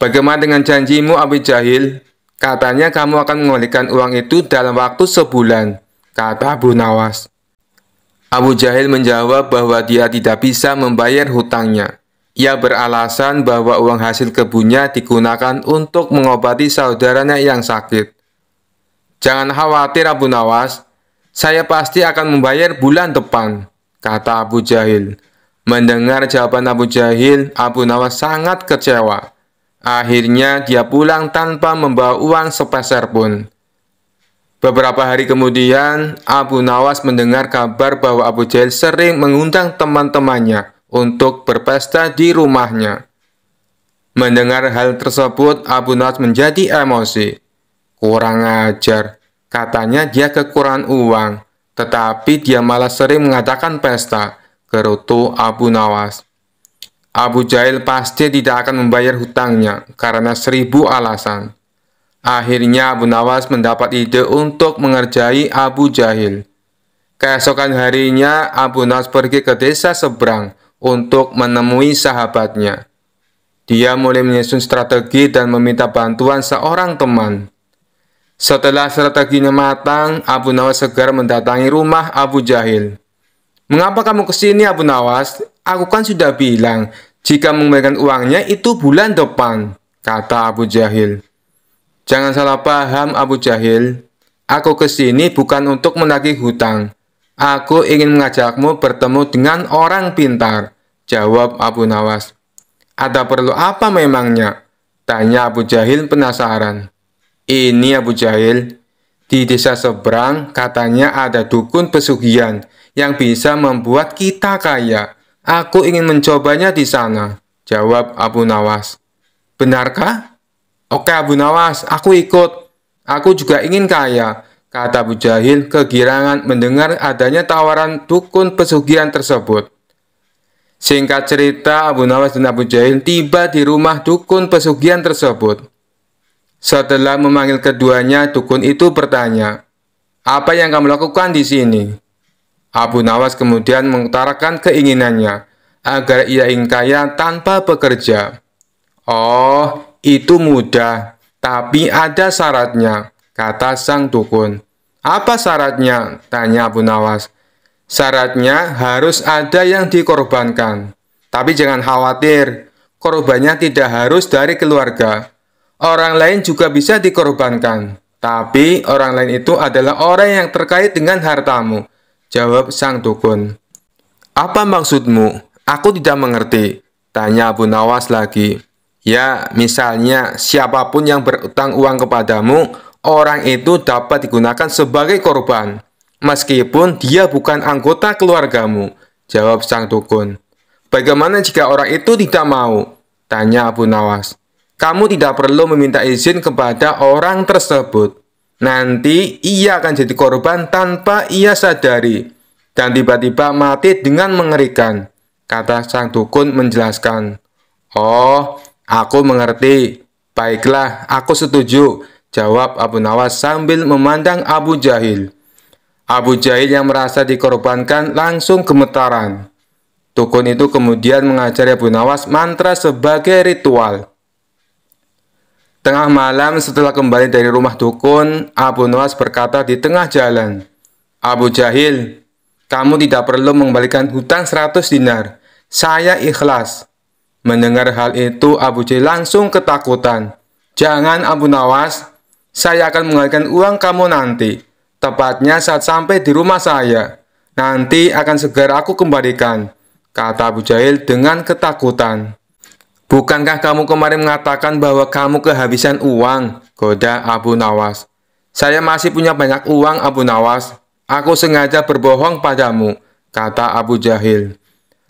Bagaimana dengan janjimu, Abu Jahil? Katanya kamu akan mengembalikan uang itu dalam waktu sebulan, kata Abu Nawas. Abu Jahil menjawab bahwa dia tidak bisa membayar hutangnya. Ia beralasan bahwa uang hasil kebunnya digunakan untuk mengobati saudaranya yang sakit. Jangan khawatir Abu Nawas, saya pasti akan membayar bulan depan, kata Abu Jahil. Mendengar jawaban Abu Jahil, Abu Nawas sangat kecewa. Akhirnya dia pulang tanpa membawa uang sepeser pun. Beberapa hari kemudian, Abu Nawas mendengar kabar bahwa Abu Jahil sering mengundang teman-temannya untuk berpesta di rumahnya. Mendengar hal tersebut, Abu Nawas menjadi emosi. Kurang ajar, katanya dia kekurangan uang, tetapi dia malah sering mengadakan pesta, gerutu Abu Nawas. Abu Jahil pasti tidak akan membayar hutangnya karena 1000 alasan. Akhirnya Abu Nawas mendapat ide untuk mengerjai Abu Jahil. Keesokan harinya, Abu Nawas pergi ke desa seberang untuk menemui sahabatnya. Dia mulai menyusun strategi dan meminta bantuan seorang teman. Setelah strateginya matang, Abu Nawas segera mendatangi rumah Abu Jahil. Mengapa kamu ke sini, Abu Nawas? Aku kan sudah bilang, jika mengembalikan uangnya itu bulan depan, kata Abu Jahil. Jangan salah paham, Abu Jahil. Aku ke sini bukan untuk menagih hutang. Aku ingin mengajakmu bertemu dengan orang pintar, jawab Abu Nawas. Ada perlu apa memangnya? Tanya Abu Jahil penasaran. Ini Abu Jahil, di desa seberang katanya ada dukun pesugihan yang bisa membuat kita kaya. Aku ingin mencobanya di sana, jawab Abu Nawas. Benarkah? Oke Abu Nawas, aku ikut. Aku juga ingin kaya, kata Abu Jahil kegirangan mendengar adanya tawaran dukun pesugihan tersebut. Singkat cerita, Abu Nawas dan Abu Jahil tiba di rumah dukun pesugihan tersebut. Setelah memanggil keduanya, dukun itu bertanya, "Apa yang kamu lakukan di sini?" Abu Nawas kemudian mengutarakan keinginannya agar ia ingin kaya tanpa bekerja. "Oh, itu mudah, tapi ada syaratnya," kata sang dukun. "Apa syaratnya?" tanya Abu Nawas. "Syaratnya harus ada yang dikorbankan. Tapi jangan khawatir, korbannya tidak harus dari keluarga. Orang lain juga bisa dikorbankan. Tapi orang lain itu adalah orang yang terkait dengan hartamu," jawab sang dukun. "Apa maksudmu? Aku tidak mengerti," tanya Abu Nawas lagi. "Ya, misalnya siapapun yang berutang uang kepadamu, orang itu dapat digunakan sebagai korban, meskipun dia bukan anggota keluargamu," jawab sang dukun. "Bagaimana jika orang itu tidak mau?" tanya Abu Nawas. "Kamu tidak perlu meminta izin kepada orang tersebut. Nanti ia akan jadi korban tanpa ia sadari, dan tiba-tiba mati dengan mengerikan," kata sang dukun menjelaskan. "Oh, aku mengerti. Baiklah, aku setuju," jawab Abu Nawas sambil memandang Abu Jahil. Abu Jahil yang merasa dikorbankan langsung gemetaran. Dukun itu kemudian mengajari Abu Nawas mantra sebagai ritual. Tengah malam setelah kembali dari rumah dukun, Abu Nawas berkata di tengah jalan, "Abu Jahil, kamu tidak perlu mengembalikan hutang 100 dinar. Saya ikhlas." Mendengar hal itu, Abu Jahil langsung ketakutan. "Jangan Abu Nawas, saya akan mengembalikan uang kamu nanti. Tepatnya saat sampai di rumah saya. Nanti akan segera aku kembalikan," kata Abu Jahil dengan ketakutan. "Bukankah kamu kemarin mengatakan bahwa kamu kehabisan uang?" goda Abu Nawas. "Saya masih punya banyak uang, Abu Nawas. Aku sengaja berbohong padamu," kata Abu Jahil.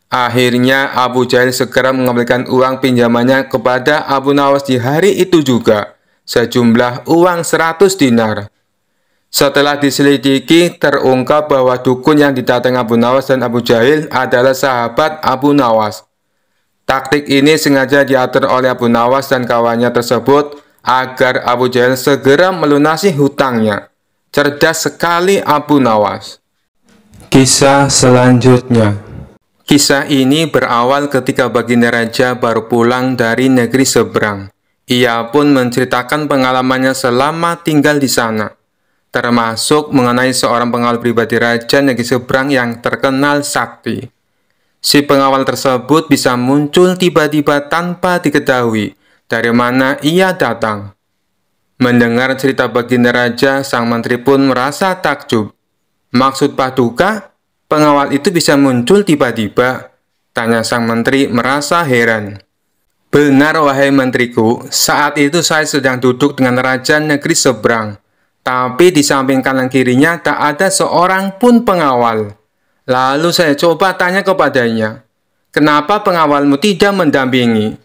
Akhirnya Abu Jahil segera mengembalikan uang pinjamannya kepada Abu Nawas di hari itu juga, sejumlah uang 100 dinar. Setelah diselidiki, terungkap bahwa dukun yang didatangi Abu Nawas dan Abu Jahil adalah sahabat Abu Nawas. Taktik ini sengaja diatur oleh Abu Nawas dan kawannya tersebut agar Abu Jahal segera melunasi hutangnya. Cerdas sekali Abu Nawas. Kisah selanjutnya. Kisah ini berawal ketika baginda raja baru pulang dari negeri seberang. Ia pun menceritakan pengalamannya selama tinggal di sana, termasuk mengenai seorang pengawal pribadi raja negeri seberang yang terkenal sakti. Si pengawal tersebut bisa muncul tiba-tiba tanpa diketahui dari mana ia datang. Mendengar cerita baginda raja, sang menteri pun merasa takjub. Maksud Paduka, pengawal itu bisa muncul tiba-tiba? Tanya sang menteri merasa heran. Benar wahai menteriku, saat itu saya sedang duduk dengan raja negeri seberang. Tapi di samping kanan kirinya tak ada seorang pun pengawal. Lalu saya coba tanya kepadanya, kenapa pengawalmu tidak mendampingi?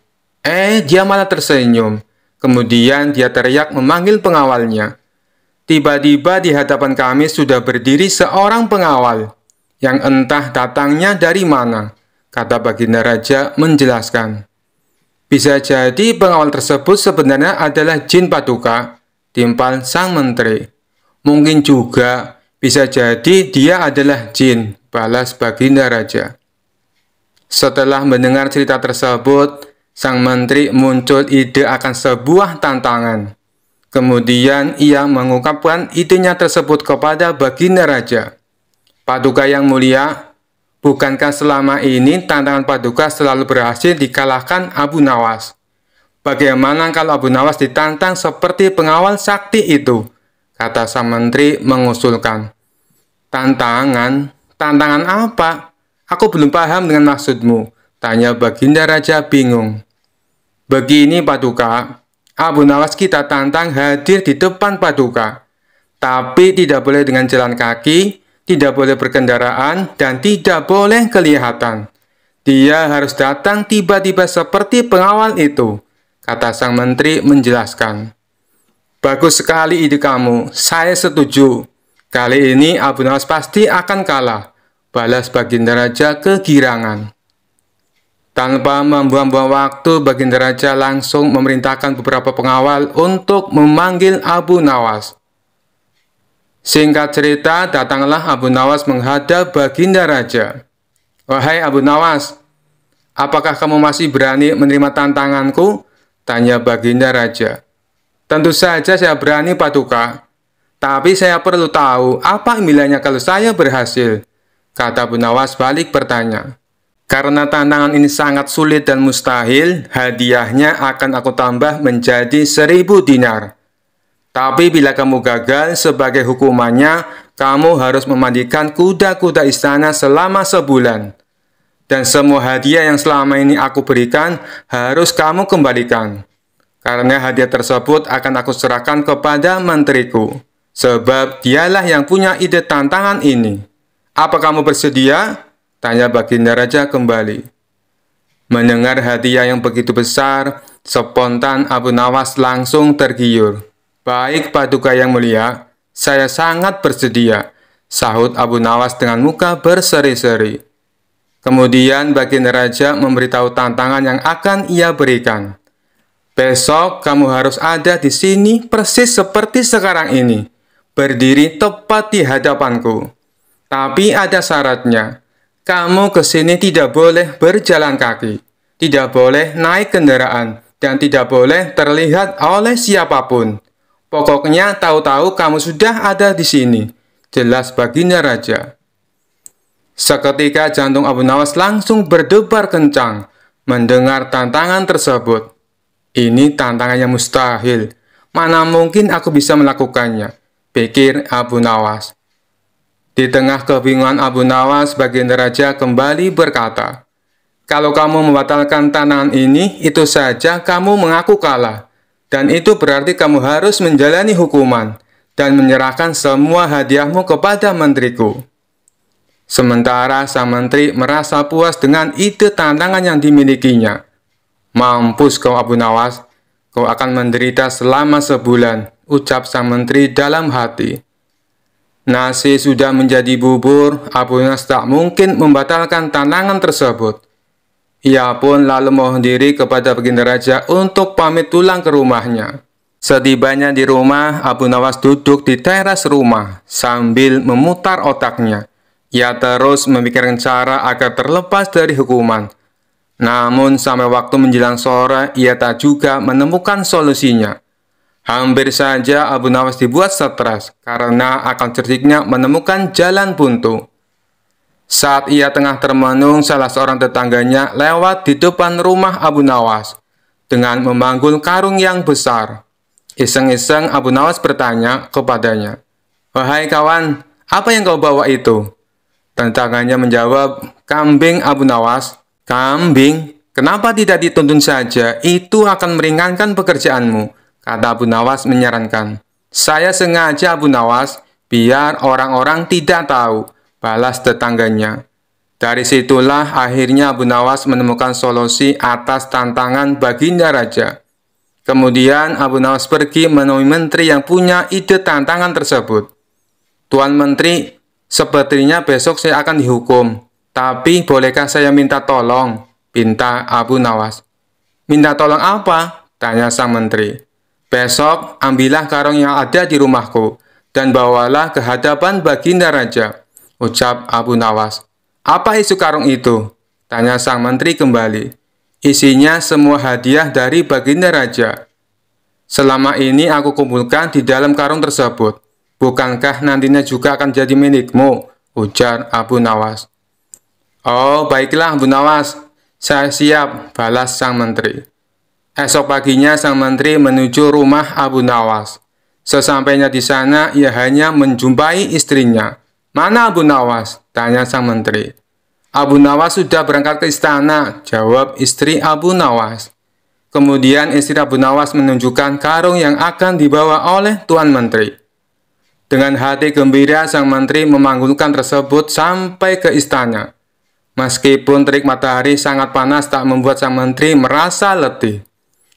Dia malah tersenyum. Kemudian dia teriak memanggil pengawalnya. Tiba-tiba di hadapan kami sudah berdiri seorang pengawal, yang entah datangnya dari mana, kata baginda raja menjelaskan. Bisa jadi pengawal tersebut sebenarnya adalah jin Paduka, timpal sang menteri. Mungkin juga bisa jadi dia adalah jin, balas baginda raja. Setelah mendengar cerita tersebut, sang menteri muncul ide akan sebuah tantangan. Kemudian ia mengungkapkan idenya tersebut kepada baginda raja. Paduka yang mulia, bukankah selama ini tantangan Paduka selalu berhasil dikalahkan Abu Nawas? Bagaimana kalau Abu Nawas ditantang seperti pengawal sakti itu? Kata sang menteri mengusulkan. Tantangan? Tantangan apa? Aku belum paham dengan maksudmu, tanya baginda raja bingung. Begini Paduka, Abu Nawas kita tantang hadir di depan Paduka. Tapi tidak boleh dengan jalan kaki, tidak boleh berkendaraan, dan tidak boleh kelihatan. Dia harus datang tiba-tiba seperti pengawal itu, kata sang menteri menjelaskan. Bagus sekali ide kamu, saya setuju. Kali ini Abu Nawas pasti akan kalah, balas baginda raja kegirangan. Tanpa membuang-buang waktu, baginda raja langsung memerintahkan beberapa pengawal untuk memanggil Abu Nawas. Singkat cerita, datanglah Abu Nawas menghadap baginda raja. Wahai Abu Nawas, apakah kamu masih berani menerima tantanganku? Tanya baginda raja. Tentu saja saya berani Paduka. Tapi saya perlu tahu apa nilainya kalau saya berhasil, kata Abu Nawas balik bertanya. Karena tantangan ini sangat sulit dan mustahil, hadiahnya akan aku tambah menjadi 1000 dinar. Tapi bila kamu gagal, sebagai hukumannya, kamu harus memandikan kuda-kuda istana selama sebulan. Dan semua hadiah yang selama ini aku berikan, harus kamu kembalikan. Karena hadiah tersebut akan aku serahkan kepada menteriku. Sebab dialah yang punya ide tantangan ini. Apa kamu bersedia? Tanya baginda raja kembali. Mendengar hadiah yang begitu besar, spontan Abu Nawas langsung tergiur. Baik Paduka yang mulia, saya sangat bersedia, sahut Abu Nawas dengan muka berseri-seri. Kemudian baginda raja memberitahu tantangan yang akan ia berikan. Besok kamu harus ada di sini persis seperti sekarang ini, berdiri tepat di hadapanku. Tapi ada syaratnya. Kamu ke sini tidak boleh berjalan kaki, tidak boleh naik kendaraan, dan tidak boleh terlihat oleh siapapun. Pokoknya tahu-tahu kamu sudah ada di sini, jelas baginda raja. Seketika jantung Abu Nawas langsung berdebar kencang mendengar tantangan tersebut. Ini tantangan yang mustahil, mana mungkin aku bisa melakukannya, pikir Abu Nawas. Di tengah kebingungan Abu Nawas, baginda raja kembali berkata, kalau kamu membatalkan tantangan ini, itu saja kamu mengaku kalah. Dan itu berarti kamu harus menjalani hukuman dan menyerahkan semua hadiahmu kepada menteriku. Sementara sang menteri merasa puas dengan ide tantangan yang dimilikinya. Mampus kau Abu Nawas, kau akan menderita selama sebulan, ucap sang menteri dalam hati. Nasi sudah menjadi bubur, Abu Nawas tak mungkin membatalkan tantangan tersebut. Ia pun lalu mohon diri kepada baginda raja untuk pamit pulang ke rumahnya. Setibanya di rumah, Abu Nawas duduk di teras rumah sambil memutar otaknya. Ia terus memikirkan cara agar terlepas dari hukuman. Namun sampai waktu menjelang sore, ia tak juga menemukan solusinya. Hampir saja Abu Nawas dibuat stres karena akan cerdiknya menemukan jalan buntu. Saat ia tengah termenung, salah seorang tetangganya lewat di depan rumah Abu Nawas dengan memanggul karung yang besar. Iseng-iseng Abu Nawas bertanya kepadanya, "Wahai kawan, apa yang kau bawa itu?" Tetangganya menjawab, "Kambing Abu Nawas." "Kambing? Kenapa tidak dituntun saja? Itu akan meringankan pekerjaanmu," kata Abu Nawas menyarankan. "Saya sengaja Abu Nawas, biar orang-orang tidak tahu," balas tetangganya. Dari situlah akhirnya Abu Nawas menemukan solusi atas tantangan Baginda Raja. Kemudian Abu Nawas pergi menemui menteri yang punya ide tantangan tersebut. "Tuan Menteri, sepertinya besok saya akan dihukum. Tapi bolehkah saya minta tolong?" pinta Abu Nawas. "Minta tolong apa?" tanya sang menteri. "Besok ambillah karung yang ada di rumahku dan bawalah ke hadapan Baginda Raja," ucap Abu Nawas. "Apa isi karung itu?" tanya sang menteri kembali. "Isinya semua hadiah dari Baginda Raja. Selama ini aku kumpulkan di dalam karung tersebut. Bukankah nantinya juga akan jadi milikmu?" ujar Abu Nawas. "Oh, baiklah Abu Nawas, saya siap," balas sang menteri. Esok paginya sang menteri menuju rumah Abu Nawas. Sesampainya di sana, ia hanya menjumpai istrinya. "Mana Abu Nawas?" tanya sang menteri. "Abu Nawas sudah berangkat ke istana," jawab istri Abu Nawas. Kemudian istri Abu Nawas menunjukkan karung yang akan dibawa oleh Tuan Menteri. Dengan hati gembira, sang menteri memanggulkan tersebut sampai ke istana. Meskipun terik matahari sangat panas tak membuat sang menteri merasa letih,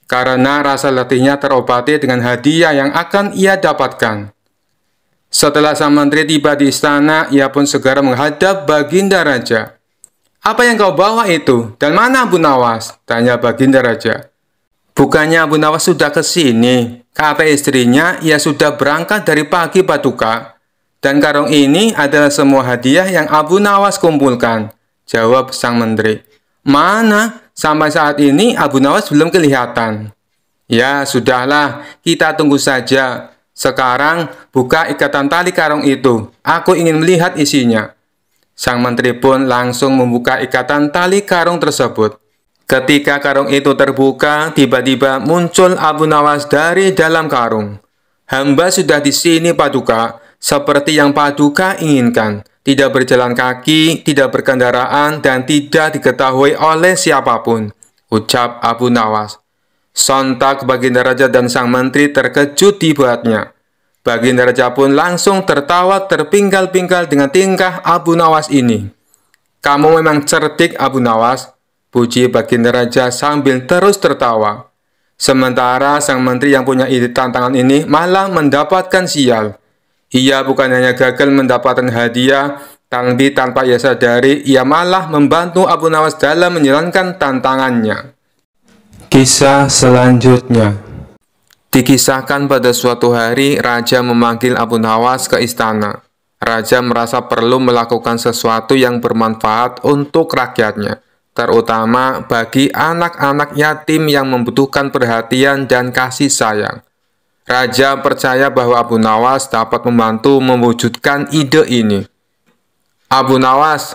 karena rasa letihnya terobati dengan hadiah yang akan ia dapatkan. Setelah sang menteri tiba di istana, ia pun segera menghadap Baginda Raja. "Apa yang kau bawa itu? Dan mana Abu Nawas?" tanya Baginda Raja. "Bukannya Abu Nawas sudah ke sini?" kata istrinya. "Ia sudah berangkat dari pagi Paduka. Dan karung ini adalah semua hadiah yang Abu Nawas kumpulkan," jawab sang menteri. "Mana? Sampai saat ini Abu Nawas belum kelihatan." "Ya, sudahlah, kita tunggu saja. Sekarang buka ikatan tali karung itu. Aku ingin melihat isinya." Sang menteri pun langsung membuka ikatan tali karung tersebut. Ketika karung itu terbuka, tiba-tiba muncul Abu Nawas dari dalam karung. "Hamba sudah di sini Paduka, seperti yang Paduka inginkan. Tidak berjalan kaki, tidak berkendaraan, dan tidak diketahui oleh siapapun," ucap Abu Nawas. Sontak Baginda Raja dan sang menteri terkejut dibuatnya. Baginda Raja pun langsung tertawa terpinggal-pinggal dengan tingkah Abu Nawas ini. "Kamu memang cerdik Abu Nawas," puji Baginda Raja sambil terus tertawa. Sementara sang menteri yang punya ide tantangan ini malah mendapatkan sial. Ia bukan hanya gagal mendapatkan hadiah, tapi tanpa ia sadari, ia malah membantu Abu Nawas dalam menjalankan tantangannya. Kisah selanjutnya. Dikisahkan pada suatu hari, Raja memanggil Abu Nawas ke istana. Raja merasa perlu melakukan sesuatu yang bermanfaat untuk rakyatnya, terutama bagi anak-anak yatim yang membutuhkan perhatian dan kasih sayang. Raja percaya bahwa Abu Nawas dapat membantu mewujudkan ide ini. "Abu Nawas,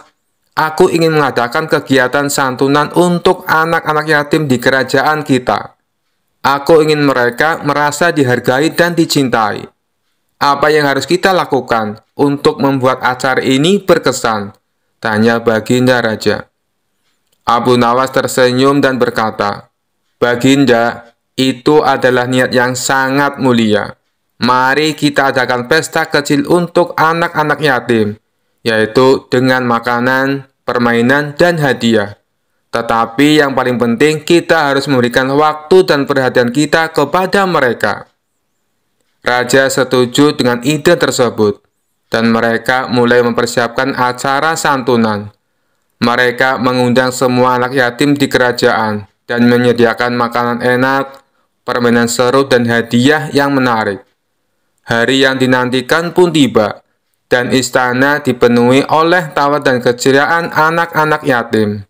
aku ingin mengadakan kegiatan santunan untuk anak-anak yatim di kerajaan kita. Aku ingin mereka merasa dihargai dan dicintai. Apa yang harus kita lakukan untuk membuat acara ini berkesan?" tanya Baginda Raja. Abu Nawas tersenyum dan berkata, "Baginda, itu adalah niat yang sangat mulia. Mari kita adakan pesta kecil untuk anak-anak yatim, yaitu dengan makanan, permainan, dan hadiah. Tetapi yang paling penting, kita harus memberikan waktu dan perhatian kita kepada mereka." Raja setuju dengan ide tersebut, dan mereka mulai mempersiapkan acara santunan. Mereka mengundang semua anak yatim di kerajaan dan menyediakan makanan enak, permainan seru dan hadiah yang menarik. Hari yang dinantikan pun tiba, dan istana dipenuhi oleh tawa dan keceriaan anak-anak yatim.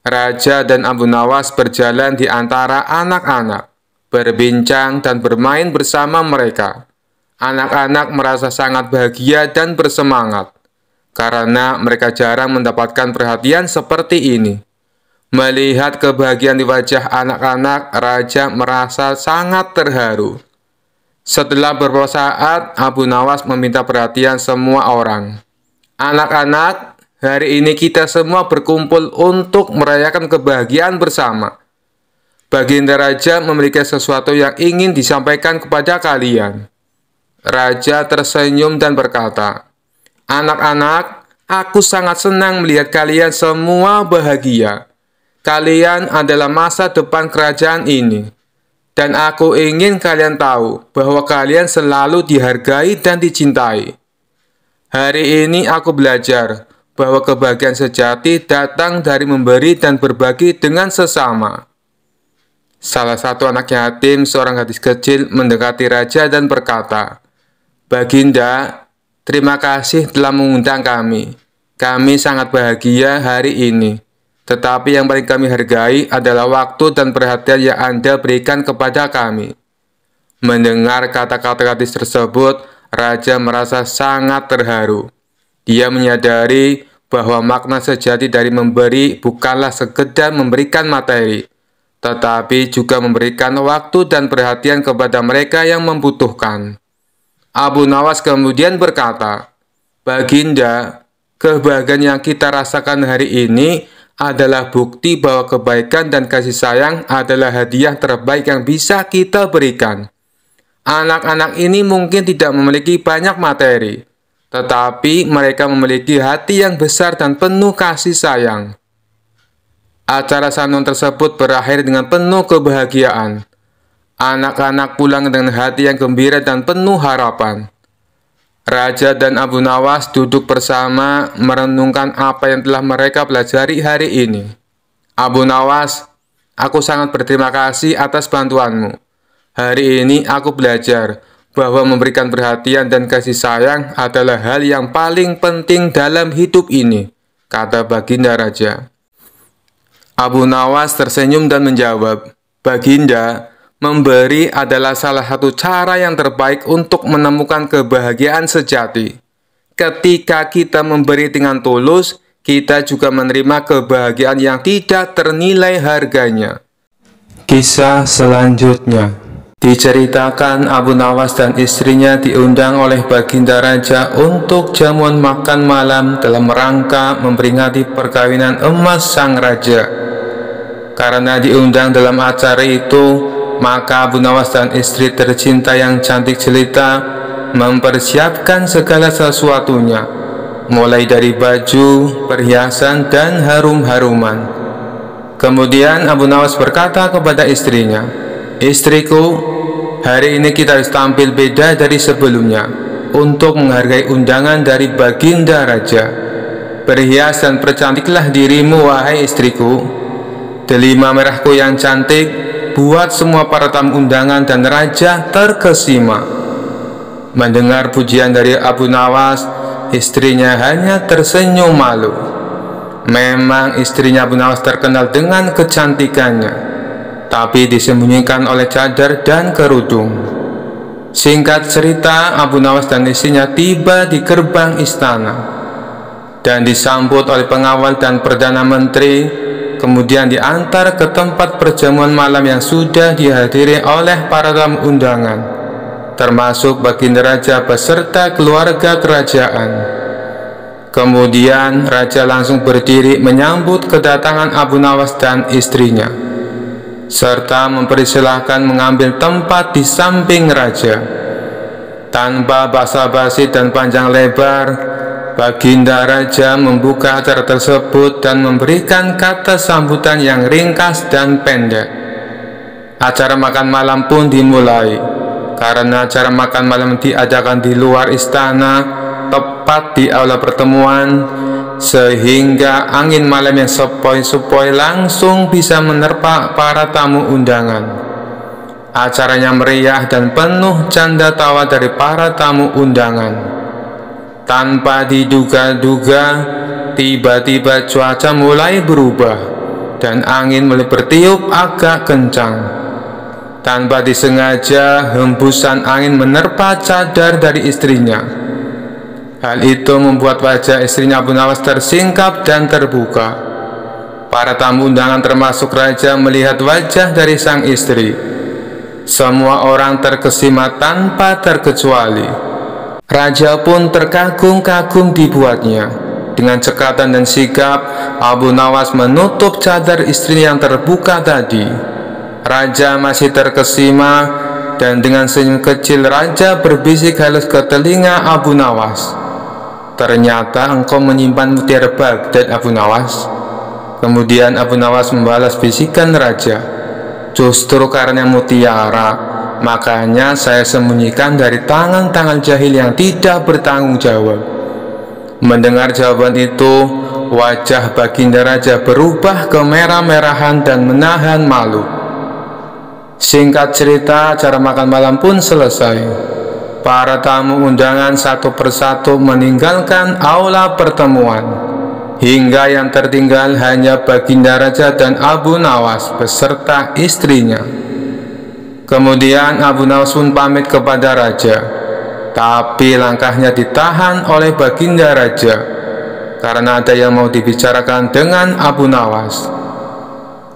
Raja dan Abu Nawas berjalan di antara anak-anak, berbincang dan bermain bersama mereka. Anak-anak merasa sangat bahagia dan bersemangat, karena mereka jarang mendapatkan perhatian seperti ini. Melihat kebahagiaan di wajah anak-anak, raja merasa sangat terharu. Setelah beberapa saat, Abu Nawas meminta perhatian semua orang. Anak-anak, hari ini kita semua berkumpul untuk merayakan kebahagiaan bersama. Baginda Raja memiliki sesuatu yang ingin disampaikan kepada kalian. Raja tersenyum dan berkata, "Anak-anak, aku sangat senang melihat kalian semua bahagia. Kalian adalah masa depan kerajaan ini. Dan aku ingin kalian tahu bahwa kalian selalu dihargai dan dicintai. Hari ini aku belajar bahwa kebahagiaan sejati datang dari memberi dan berbagi dengan sesama." Salah satu anak yatim, seorang gadis kecil, mendekati raja dan berkata, "Baginda, terima kasih telah mengundang kami. Kami sangat bahagia hari ini. Tetapi yang paling kami hargai adalah waktu dan perhatian yang Anda berikan kepada kami." Mendengar kata-kata gadis tersebut, raja merasa sangat terharu. Dia menyadari bahwa makna sejati dari memberi bukanlah sekedar memberikan materi, tetapi juga memberikan waktu dan perhatian kepada mereka yang membutuhkan. Abu Nawas kemudian berkata, "Baginda, kebahagiaan yang kita rasakan hari ini adalah bukti bahwa kebaikan dan kasih sayang adalah hadiah terbaik yang bisa kita berikan. Anak-anak ini mungkin tidak memiliki banyak materi, tetapi mereka memiliki hati yang besar dan penuh kasih sayang." Acara sanun tersebut berakhir dengan penuh kebahagiaan. Anak-anak pulang dengan hati yang gembira dan penuh harapan. Raja dan Abu Nawas duduk bersama merenungkan apa yang telah mereka pelajari hari ini. "Abu Nawas, aku sangat berterima kasih atas bantuanmu. Hari ini aku belajar bahwa memberikan perhatian dan kasih sayang adalah hal yang paling penting dalam hidup ini," kata Baginda Raja. Abu Nawas tersenyum dan menjawab, "Baginda, memberi adalah salah satu cara yang terbaik untuk menemukan kebahagiaan sejati. Ketika kita memberi dengan tulus, kita juga menerima kebahagiaan yang tidak ternilai harganya." Kisah selanjutnya diceritakan Abu Nawas dan istrinya diundang oleh Baginda Raja untuk jamuan makan malam dalam rangka memperingati perkawinan emas sang raja. Karena diundang dalam acara itu, maka Abu Nawas dan istri tercinta yang cantik jelita mempersiapkan segala sesuatunya, mulai dari baju, perhiasan, dan harum-haruman. Kemudian Abu Nawas berkata kepada istrinya, "Istriku, hari ini kita harus tampil beda dari sebelumnya untuk menghargai undangan dari Baginda Raja. Berhias dan percantiklah dirimu, wahai istriku. Delima merahku yang cantik buat semua para tamu undangan dan raja terkesima." Mendengar pujian dari Abu Nawas, istrinya hanya tersenyum malu. Memang istrinya Abu Nawas terkenal dengan kecantikannya, tapi disembunyikan oleh cadar dan kerudung. Singkat cerita, Abu Nawas dan istrinya tiba di gerbang istana dan disambut oleh pengawal dan Perdana Menteri. Kemudian diantar ke tempat perjamuan malam yang sudah dihadiri oleh para tamu undangan, termasuk Baginda Raja beserta keluarga kerajaan. Kemudian Raja langsung berdiri menyambut kedatangan Abu Nawas dan istrinya, serta mempersilahkan mengambil tempat di samping Raja. Tanpa basa-basi dan panjang lebar, Baginda Raja membuka acara tersebut dan memberikan kata sambutan yang ringkas dan pendek. Acara makan malam pun dimulai. Karena acara makan malam diadakan di luar istana, tepat di aula pertemuan, sehingga angin malam yang sepoi-sepoi langsung bisa menerpa para tamu undangan. Acaranya meriah dan penuh canda tawa dari para tamu undangan. Tanpa diduga-duga, tiba-tiba cuaca mulai berubah dan angin mulai bertiup agak kencang. Tanpa disengaja, hembusan angin menerpa cadar dari istrinya. Hal itu membuat wajah istrinya Abu Nawas tersingkap dan terbuka. Para tamu undangan termasuk raja melihat wajah dari sang istri. Semua orang terkesima tanpa terkecuali. Raja pun terkagum-kagum dibuatnya. Dengan cekatan dan sigap, Abu Nawas menutup cadar istri yang terbuka tadi. Raja masih terkesima, dan dengan senyum kecil raja berbisik halus ke telinga Abu Nawas. "Ternyata engkau menyimpan mutiara Baghdad, Abu Nawas." Kemudian Abu Nawas membalas bisikan raja. "Justru karena mutiara, makanya saya sembunyikan dari tangan-tangan jahil yang tidak bertanggung jawab." Mendengar jawaban itu, wajah Baginda Raja berubah kemerah-merahan dan menahan malu. Singkat cerita, acara makan malam pun selesai. Para tamu undangan satu persatu meninggalkan aula pertemuan, hingga yang tertinggal hanya Baginda Raja dan Abu Nawas beserta istrinya. Kemudian Abu Nawas pun pamit kepada raja, tapi langkahnya ditahan oleh Baginda Raja karena ada yang mau dibicarakan dengan Abu Nawas.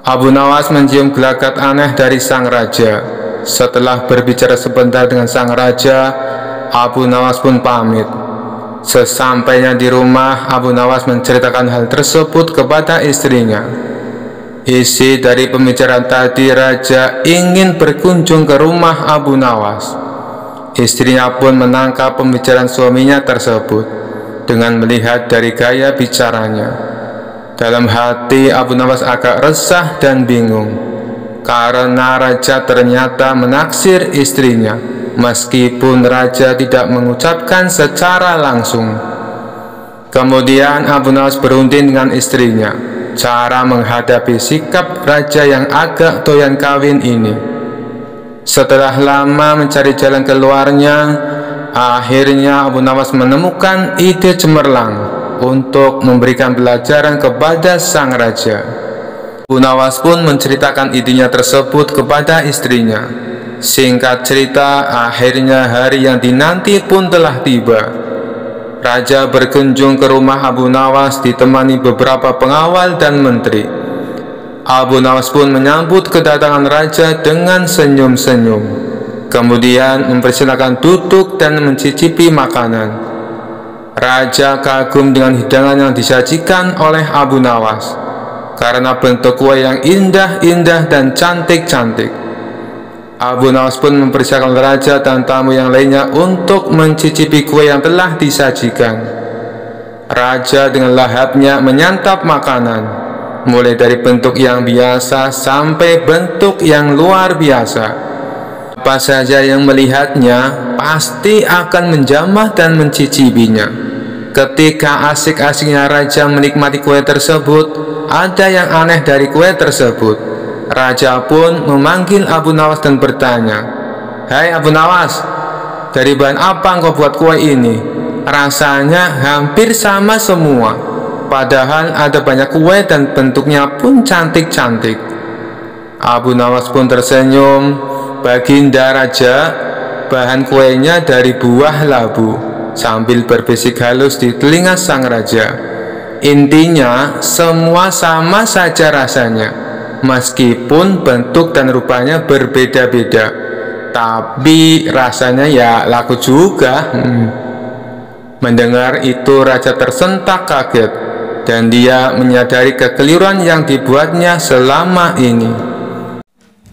Abu Nawas mencium gelagat aneh dari sang raja. Setelah berbicara sebentar dengan sang raja, Abu Nawas pun pamit. Sesampainya di rumah, Abu Nawas menceritakan hal tersebut kepada istrinya. Isi dari pembicaraan tadi, raja ingin berkunjung ke rumah Abu Nawas. Istrinya pun menangkap pembicaraan suaminya tersebut dengan melihat dari gaya bicaranya. Dalam hati Abu Nawas agak resah dan bingung, karena raja ternyata menaksir istrinya, meskipun raja tidak mengucapkan secara langsung. Kemudian Abu Nawas berunding dengan istrinya cara menghadapi sikap raja yang agak doyan kawin ini. Setelah lama mencari jalan keluarnya, akhirnya Abu Nawas menemukan ide cemerlang untuk memberikan pelajaran kepada sang raja. Abu Nawas pun menceritakan idenya tersebut kepada istrinya. Singkat cerita, akhirnya hari yang dinanti pun telah tiba. Raja berkunjung ke rumah Abu Nawas ditemani beberapa pengawal dan menteri. Abu Nawas pun menyambut kedatangan raja dengan senyum-senyum. Kemudian mempersilakan duduk dan mencicipi makanan. Raja kagum dengan hidangan yang disajikan oleh Abu Nawas karena bentuk kue yang indah-indah dan cantik-cantik. Abu Nawas pun mempersilakan raja dan tamu yang lainnya untuk mencicipi kue yang telah disajikan. Raja dengan lahapnya menyantap makanan, mulai dari bentuk yang biasa sampai bentuk yang luar biasa. Apa saja yang melihatnya pasti akan menjamah dan mencicipinya. Ketika asik-asiknya raja menikmati kue tersebut, ada yang aneh dari kue tersebut. Raja pun memanggil Abu Nawas dan bertanya, "Hai Abu Nawas, dari bahan apa engkau buat kue ini? Rasanya hampir sama semua, padahal ada banyak kue dan bentuknya pun cantik-cantik." Abu Nawas pun tersenyum. "Baginda Raja, bahan kuenya dari buah labu," sambil berbisik halus di telinga sang raja. "Intinya semua sama saja rasanya, meskipun bentuk dan rupanya berbeda-beda, tapi rasanya ya laku juga." Mendengar itu raja tersentak kaget, dan dia menyadari kekeliruan yang dibuatnya selama ini.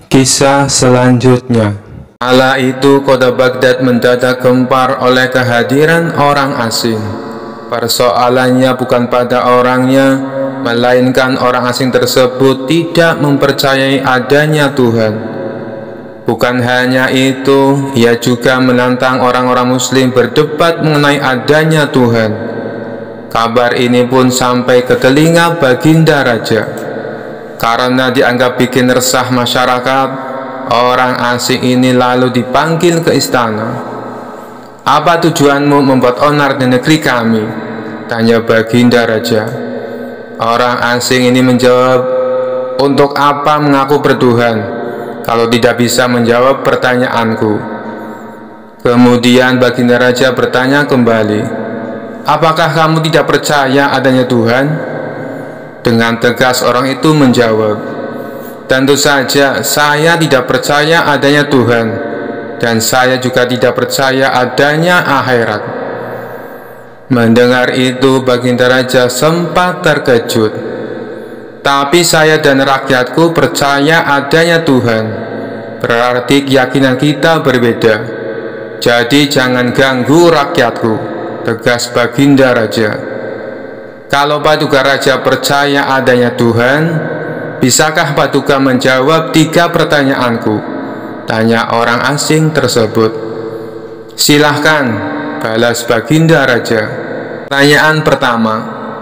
Kisah selanjutnya. Kala itu kota Baghdad mendadak gempar oleh kehadiran orang asing. Persoalannya bukan pada orangnya, melainkan orang asing tersebut tidak mempercayai adanya Tuhan. Bukan hanya itu, ia juga menantang orang-orang muslim berdebat mengenai adanya Tuhan. Kabar ini pun sampai ke telinga Baginda Raja. Karena dianggap bikin resah masyarakat, Orang asing ini lalu dipanggil ke istana. "Apa tujuanmu membuat onar di negeri kami?" tanya Baginda Raja. Orang asing ini menjawab, "Untuk apa mengaku bertuhan kalau tidak bisa menjawab pertanyaanku?" Kemudian Baginda Raja bertanya kembali, "Apakah kamu tidak percaya adanya Tuhan?" Dengan tegas orang itu menjawab, "Tentu saja saya tidak percaya adanya Tuhan, dan saya juga tidak percaya adanya akhirat." Mendengar itu Baginda Raja sempat terkejut. "Tapi saya dan rakyatku percaya adanya Tuhan. Berarti keyakinan kita berbeda. Jadi jangan ganggu rakyatku," tegas Baginda Raja. "Kalau Paduka Raja percaya adanya Tuhan, bisakah Paduka menjawab 3 pertanyaanku?" tanya orang asing tersebut. "Silahkan," balas Baginda Raja. Pertanyaan pertama,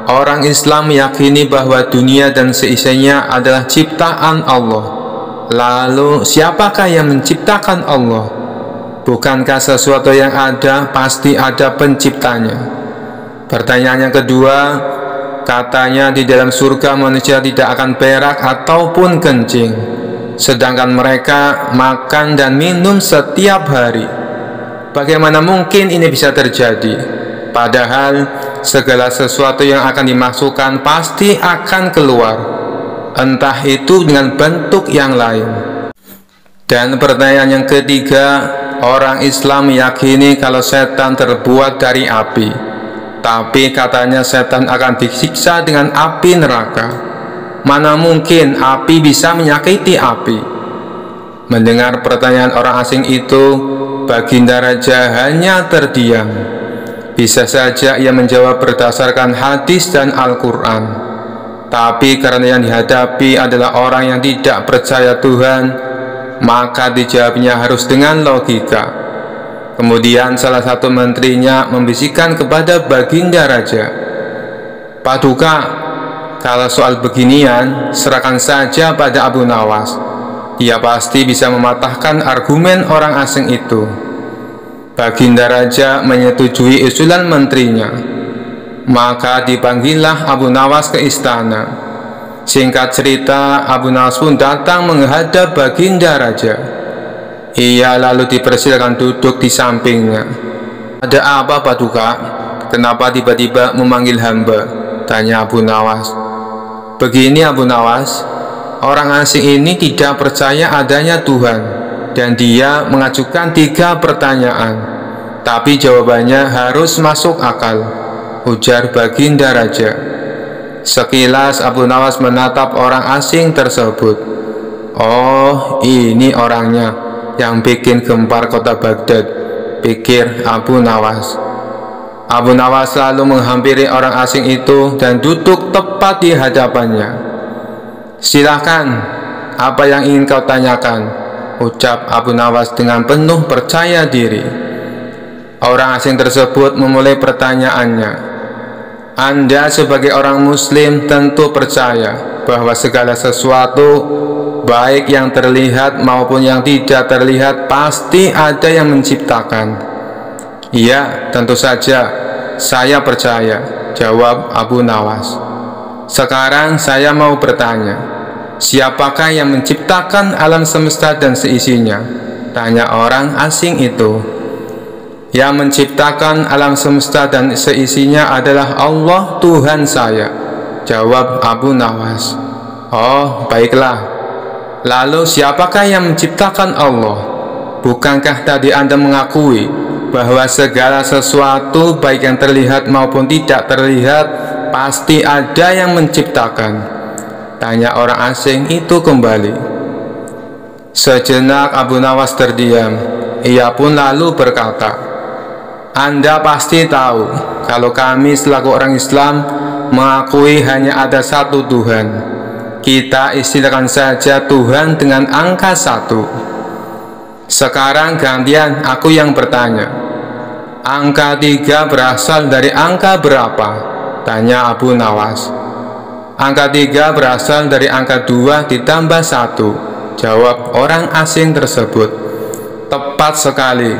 orang Islam meyakini bahwa dunia dan seisinya adalah ciptaan Allah. Lalu siapakah yang menciptakan Allah? Bukankah sesuatu yang ada pasti ada penciptanya? Pertanyaan yang kedua, katanya di dalam surga manusia tidak akan berak ataupun kencing, sedangkan mereka makan dan minum setiap hari. Bagaimana mungkin ini bisa terjadi? Padahal segala sesuatu yang akan dimasukkan pasti akan keluar, entah itu dengan bentuk yang lain. Dan pertanyaan yang ketiga, orang Islam meyakini kalau setan terbuat dari api, tapi katanya setan akan disiksa dengan api neraka. Mana mungkin api bisa menyakiti api? Mendengar pertanyaan orang asing itu, Baginda Raja hanya terdiam. Bisa saja ia menjawab berdasarkan hadis dan Al-Quran, tapi karena yang dihadapi adalah orang yang tidak percaya Tuhan, maka dijawabnya harus dengan logika. Kemudian salah satu menterinya membisikkan kepada Baginda Raja, "Paduka, kalau soal beginian serahkan saja pada Abu Nawas. Dia pasti bisa mematahkan argumen orang asing itu." Baginda Raja menyetujui usulan menterinya. Maka dipanggillah Abu Nawas ke istana. Singkat cerita, Abu Nawas pun datang menghadap Baginda Raja. Ia lalu dipersilakan duduk di sampingnya. "Ada apa, Paduka? Kenapa tiba-tiba memanggil hamba?" tanya Abu Nawas. "Begini Abu Nawas, orang asing ini tidak percaya adanya Tuhan, dan dia mengajukan 3 pertanyaan, tapi jawabannya harus masuk akal," ujar Baginda Raja. Sekilas Abu Nawas menatap orang asing tersebut. "Oh, ini orangnya yang bikin gempar kota Baghdad," pikir Abu Nawas. Abu Nawas lalu menghampiri orang asing itu dan duduk tepat di hadapannya. "Silakan, apa yang ingin kau tanyakan?" ucap Abu Nawas dengan penuh percaya diri. Orang asing tersebut memulai pertanyaannya. "Anda sebagai orang Muslim tentu percaya bahwa segala sesuatu, baik yang terlihat maupun yang tidak terlihat, pasti ada yang menciptakan." "Iya, tentu saja, saya percaya," jawab Abu Nawas. "Sekarang saya mau bertanya, siapakah yang menciptakan alam semesta dan seisinya?" tanya orang asing itu. "Yang menciptakan alam semesta dan seisinya adalah Allah Tuhan saya," jawab Abu Nawas. "Oh, baiklah. Lalu siapakah yang menciptakan Allah? Bukankah tadi Anda mengakui bahwa segala sesuatu, baik yang terlihat maupun tidak terlihat, pasti ada yang menciptakan?" tanya orang asing itu kembali. Sejenak Abu Nawas terdiam. Ia pun lalu berkata, "Anda pasti tahu kalau kami selaku orang Islam mengakui hanya ada satu Tuhan. Kita istilahkan saja Tuhan dengan angka 1. Sekarang gantian aku yang bertanya. Angka 3 berasal dari angka berapa? Tanya Abu Nawas. Angka 3 berasal dari angka 2 ditambah 1. Jawab orang asing tersebut. Tepat sekali.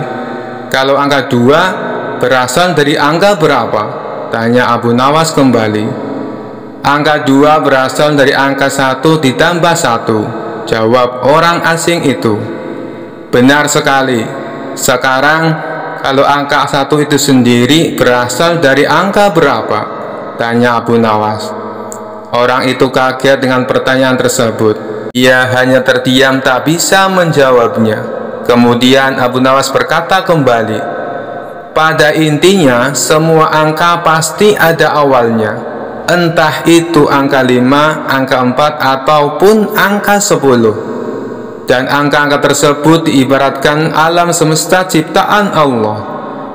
Kalau angka 2 berasal dari angka berapa? Tanya Abu Nawas kembali. Angka 2 berasal dari angka 1 ditambah 1. Jawab orang asing itu. Benar sekali. Sekarang kalau angka 1 itu sendiri berasal dari angka berapa? Tanya Abu Nawas. Orang itu kaget dengan pertanyaan tersebut. Ia hanya terdiam tak bisa menjawabnya. Kemudian Abu Nawas berkata kembali, pada intinya semua angka pasti ada awalnya. Entah itu angka 5, angka 4, ataupun angka 10. Dan angka-angka tersebut diibaratkan alam semesta ciptaan Allah.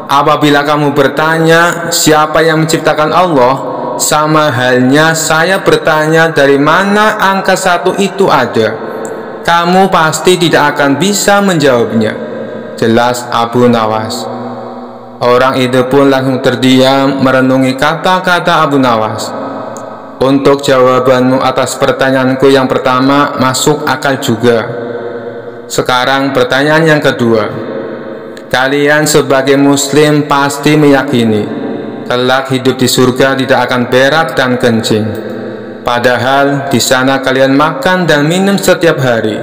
Apabila kamu bertanya siapa yang menciptakan Allah, sama halnya saya bertanya dari mana angka 1 itu ada. Kamu pasti tidak akan bisa menjawabnya. Jelas Abu Nawas. Orang itu pun langsung terdiam merenungi kata-kata Abu Nawas. Untuk jawabanmu atas pertanyaanku yang pertama masuk akal juga. Sekarang pertanyaan yang kedua. Kalian sebagai muslim pasti meyakini kelak hidup di surga tidak akan berak dan kencing. Padahal di sana kalian makan dan minum setiap hari.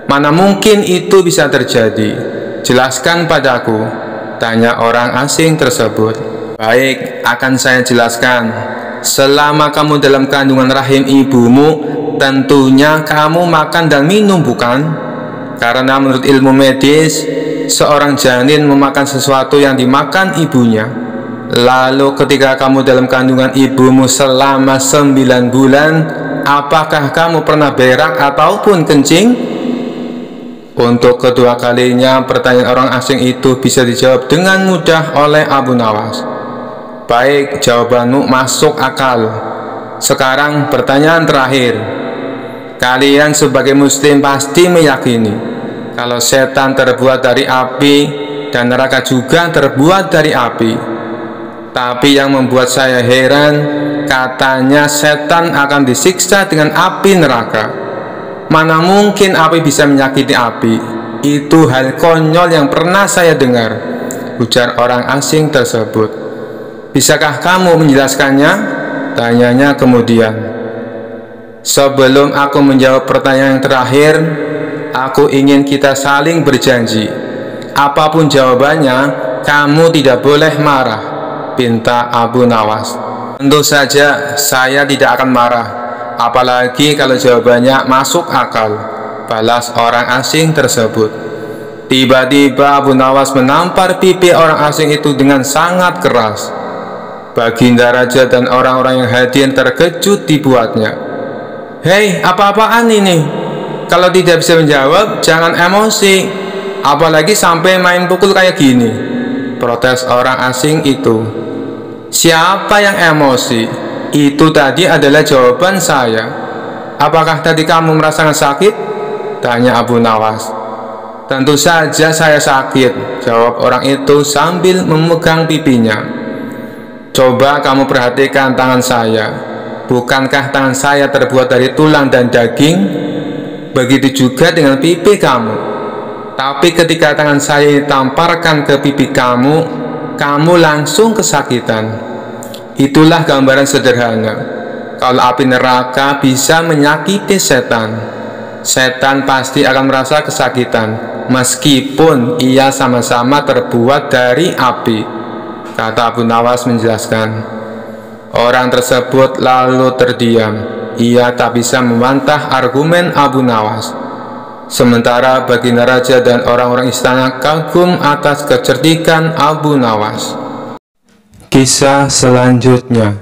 Mana mungkin itu bisa terjadi? Jelaskan padaku, tanya orang asing tersebut. Baik, akan saya jelaskan. Selama kamu dalam kandungan rahim ibumu, tentunya kamu makan dan minum, bukan? Karena menurut ilmu medis, seorang janin memakan sesuatu yang dimakan ibunya. Lalu ketika kamu dalam kandungan ibumu selama 9 bulan, apakah kamu pernah berak ataupun kencing? Untuk kedua kalinya pertanyaan orang asing itu bisa dijawab dengan mudah oleh Abu Nawas. Baik, jawabanmu masuk akal. Sekarang pertanyaan terakhir. Kalian sebagai muslim pasti meyakini kalau setan terbuat dari api dan neraka juga terbuat dari api. Tapi yang membuat saya heran, katanya setan akan disiksa dengan api neraka. Mana mungkin api bisa menyakiti api? Itu hal konyol yang pernah saya dengar, ujar orang asing tersebut. Bisakah kamu menjelaskannya? Tanyanya kemudian. Sebelum aku menjawab pertanyaan yang terakhir, aku ingin kita saling berjanji. Apapun jawabannya, kamu tidak boleh marah, pinta Abu Nawas. Tentu saja saya tidak akan marah, apalagi kalau jawabannya masuk akal, balas orang asing tersebut. Tiba-tiba Abu Nawas menampar pipi orang asing itu dengan sangat keras. Baginda Raja dan orang-orang yang hadir terkejut dibuatnya. Hei, apa-apaan ini? Kalau tidak bisa menjawab, jangan emosi, apalagi sampai main pukul kayak gini, protes orang asing itu. Siapa yang emosi? Itu tadi adalah jawaban saya. Apakah tadi kamu merasakan sakit? Tanya Abu Nawas. Tentu saja saya sakit, jawab orang itu sambil memegang pipinya. Coba kamu perhatikan tangan saya. Bukankah tangan saya terbuat dari tulang dan daging? Begitu juga dengan pipi kamu. Tapi ketika tangan saya ditamparkan ke pipi kamu, kamu langsung kesakitan. Itulah gambaran sederhana. Kalau api neraka bisa menyakiti setan, setan pasti akan merasa kesakitan, meskipun ia sama-sama terbuat dari api, kata Abu Nawas menjelaskan. Orang tersebut lalu terdiam. Ia tak bisa membantah argumen Abu Nawas. Sementara Baginda Raja dan orang-orang istana kagum atas kecerdikan Abu Nawas. Kisah selanjutnya.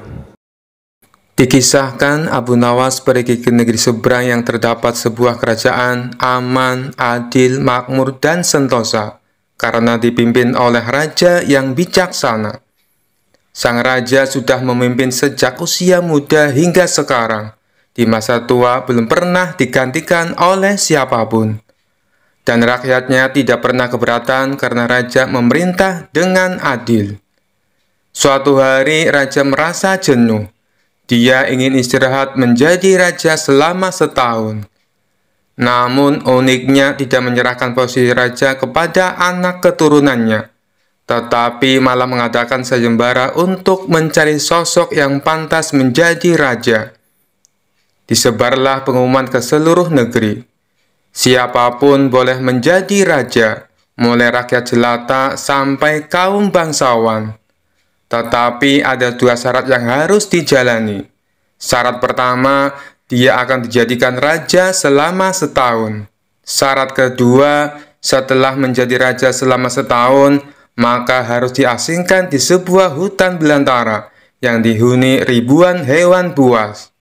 Dikisahkan Abu Nawas pergi ke negeri seberang yang terdapat sebuah kerajaan aman, adil, makmur, dan sentosa, karena dipimpin oleh raja yang bijaksana. Sang raja sudah memimpin sejak usia muda hingga sekarang. Di masa tua belum pernah digantikan oleh siapapun. Dan rakyatnya tidak pernah keberatan karena raja memerintah dengan adil. Suatu hari raja merasa jenuh. Dia ingin istirahat menjadi raja selama setahun. Namun uniknya tidak menyerahkan posisi raja kepada anak keturunannya, tetapi malah mengadakan sayembara untuk mencari sosok yang pantas menjadi raja. Disebarlah pengumuman ke seluruh negeri. Siapapun boleh menjadi raja, mulai rakyat jelata sampai kaum bangsawan. Tetapi ada dua syarat yang harus dijalani. Syarat pertama, dia akan dijadikan raja selama setahun. Syarat kedua, setelah menjadi raja selama setahun, maka harus diasingkan di sebuah hutan belantara yang dihuni ribuan hewan buas.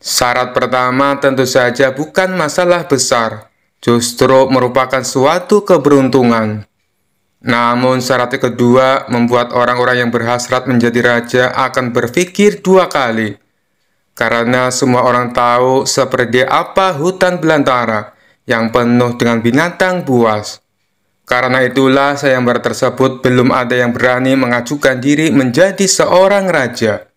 Syarat pertama tentu saja bukan masalah besar, justru merupakan suatu keberuntungan. Namun syarat kedua membuat orang-orang yang berhasrat menjadi raja akan berpikir dua kali. Karena semua orang tahu seperti apa hutan belantara yang penuh dengan binatang buas. Karena itulah sayembara tersebut belum ada yang berani mengajukan diri menjadi seorang raja.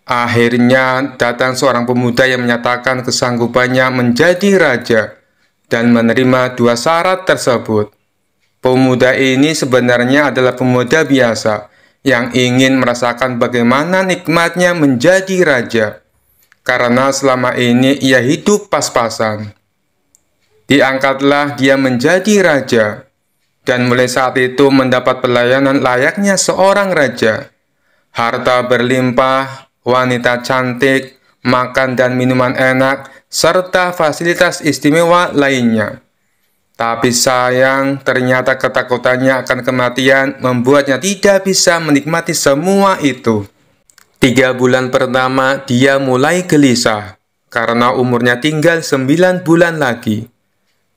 Akhirnya datang seorang pemuda yang menyatakan kesanggupannya menjadi raja dan menerima dua syarat tersebut. Pemuda ini sebenarnya adalah pemuda biasa yang ingin merasakan bagaimana nikmatnya menjadi raja, karena selama ini ia hidup pas-pasan. Diangkatlah dia menjadi raja, dan mulai saat itu mendapat pelayanan layaknya seorang raja. Harta berlimpah, wanita cantik, makan dan minuman enak, serta fasilitas istimewa lainnya. Tapi sayang, ternyata ketakutannya akan kematian membuatnya tidak bisa menikmati semua itu. 3 bulan pertama dia mulai gelisah, karena umurnya tinggal 9 bulan lagi.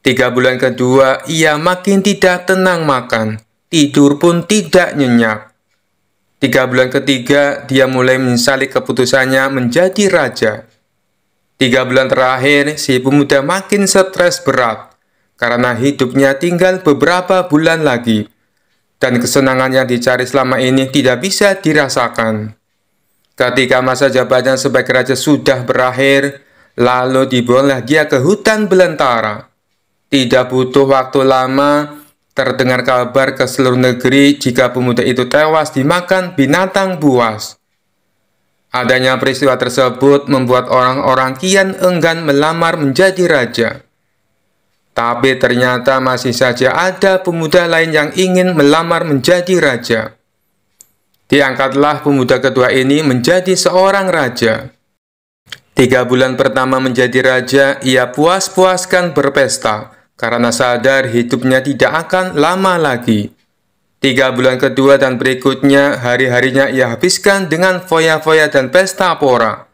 3 bulan kedua ia makin tidak tenang makan, tidur pun tidak nyenyak. 3 bulan ketiga dia mulai menyesali keputusannya menjadi raja. 3 bulan terakhir si pemuda makin stres berat, karena hidupnya tinggal beberapa bulan lagi, dan kesenangan yang dicari selama ini tidak bisa dirasakan. Ketika masa jabatan sebagai raja sudah berakhir, lalu dibuanglah dia ke hutan belantara. Tidak butuh waktu lama, terdengar kabar ke seluruh negeri jika pemuda itu tewas dimakan binatang buas. Adanya peristiwa tersebut membuat orang-orang kian enggan melamar menjadi raja. Tapi ternyata masih saja ada pemuda lain yang ingin melamar menjadi raja. Diangkatlah pemuda kedua ini menjadi seorang raja. 3 bulan pertama menjadi raja, ia puas-puaskan berpesta, karena sadar hidupnya tidak akan lama lagi. 3 bulan kedua dan berikutnya, hari-harinya ia habiskan dengan foya-foya dan pesta pora.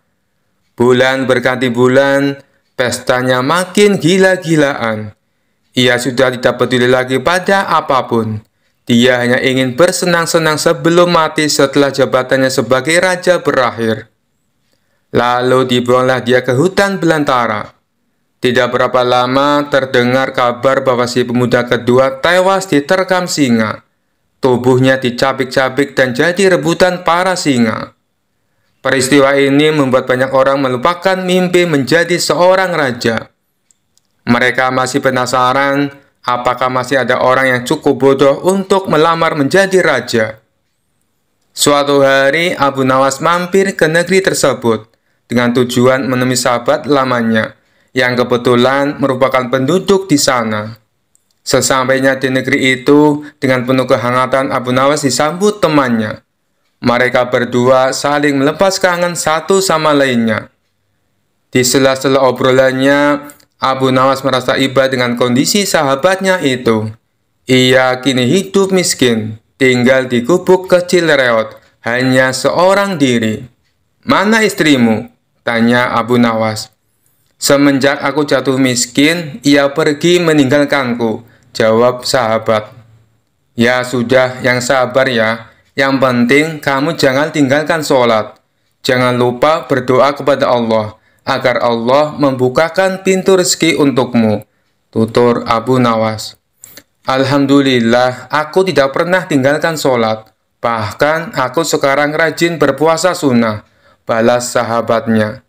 Bulan berganti bulan, pestanya makin gila-gilaan. Ia sudah tidak peduli lagi pada apapun. Dia hanya ingin bersenang-senang sebelum mati setelah jabatannya sebagai raja berakhir. Lalu dibuanglah dia ke hutan belantara. Tidak berapa lama terdengar kabar bahwa si pemuda kedua tewas diterkam singa. Tubuhnya dicabik-cabik dan jadi rebutan para singa. Peristiwa ini membuat banyak orang melupakan mimpi menjadi seorang raja. Mereka masih penasaran apakah masih ada orang yang cukup bodoh untuk melamar menjadi raja. Suatu hari Abu Nawas mampir ke negeri tersebut dengan tujuan menemui sahabat lamanya yang kebetulan merupakan penduduk di sana. Sesampainya di negeri itu, dengan penuh kehangatan Abu Nawas disambut temannya. Mereka berdua saling melepas kangen satu sama lainnya. Di sela-sela obrolannya, Abu Nawas merasa iba dengan kondisi sahabatnya itu. Ia kini hidup miskin, tinggal di gubuk kecil reot, hanya seorang diri. "Mana istrimu?" tanya Abu Nawas. "Semenjak aku jatuh miskin, ia pergi meninggalkanku," jawab sahabat. "Ya sudah, yang sabar ya. Yang penting kamu jangan tinggalkan sholat. Jangan lupa berdoa kepada Allah, agar Allah membukakan pintu rezeki untukmu," tutur Abu Nawas. "Alhamdulillah, aku tidak pernah tinggalkan sholat. Bahkan aku sekarang rajin berpuasa sunnah," balas sahabatnya.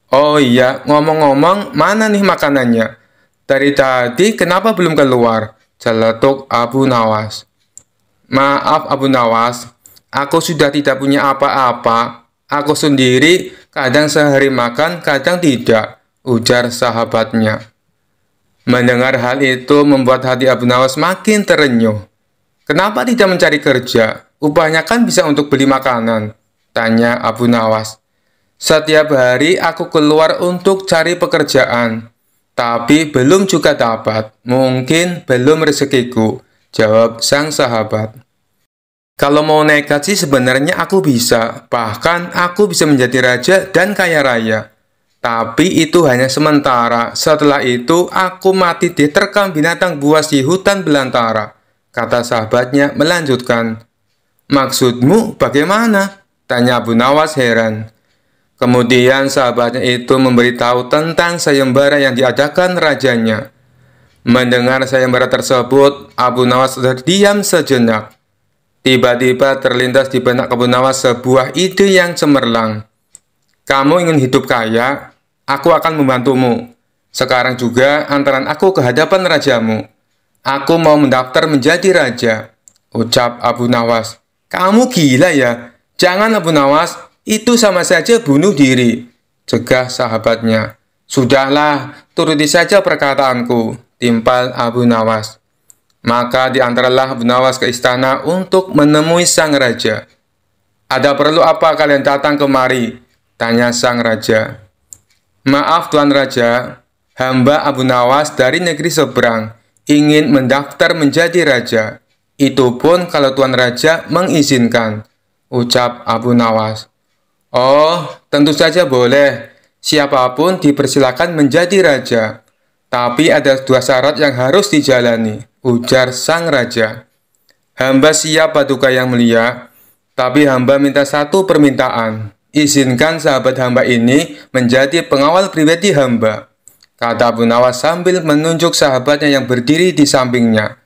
Oh iya, ngomong-ngomong, mana nih makanannya? Dari tadi kenapa belum keluar? Celetuk Abu Nawas. Maaf Abu Nawas, aku sudah tidak punya apa-apa. Aku sendiri kadang sehari makan, kadang tidak, ujar sahabatnya. Mendengar hal itu membuat hati Abu Nawas makin terenyuh. Kenapa tidak mencari kerja? Upahnya kan bisa untuk beli makanan, tanya Abu Nawas. Setiap hari aku keluar untuk cari pekerjaan, tapi belum juga dapat. Mungkin belum rezekiku, jawab sang sahabat. Kalau mau nekat sih sebenarnya aku bisa, bahkan aku bisa menjadi raja dan kaya raya. Tapi itu hanya sementara, setelah itu aku mati diterkam binatang buas di hutan belantara, kata sahabatnya melanjutkan. Maksudmu bagaimana? Tanya Abu Nawas heran. Kemudian sahabatnya itu memberitahu tentang sayembara yang diadakan rajanya. Mendengar sayembara tersebut, Abu Nawas terdiam sejenak. Tiba-tiba terlintas di benak Abu Nawas sebuah ide yang cemerlang. Kamu ingin hidup kaya? Aku akan membantumu. Sekarang juga antaran aku ke hadapan rajamu. Aku mau mendaftar menjadi raja, ucap Abu Nawas. Kamu gila ya? Jangan Abu Nawas, itu sama saja bunuh diri, cegah sahabatnya. Sudahlah, turuti saja perkataanku, timpal Abu Nawas. Maka diantaralah Abu Nawas ke istana untuk menemui sang raja. Ada perlu apa kalian datang kemari? Tanya sang raja. Maaf Tuan Raja, hamba Abu Nawas dari negeri seberang ingin mendaftar menjadi raja. Itu pun kalau Tuan Raja mengizinkan, ucap Abu Nawas. Oh, tentu saja boleh. Siapapun dipersilakan menjadi raja. Tapi ada dua syarat yang harus dijalani, ujar sang raja. Hamba siap Paduka yang mulia, tapi hamba minta satu permintaan. Izinkan sahabat hamba ini menjadi pengawal pribadi hamba, kata Abu Nawas sambil menunjuk sahabatnya yang berdiri di sampingnya.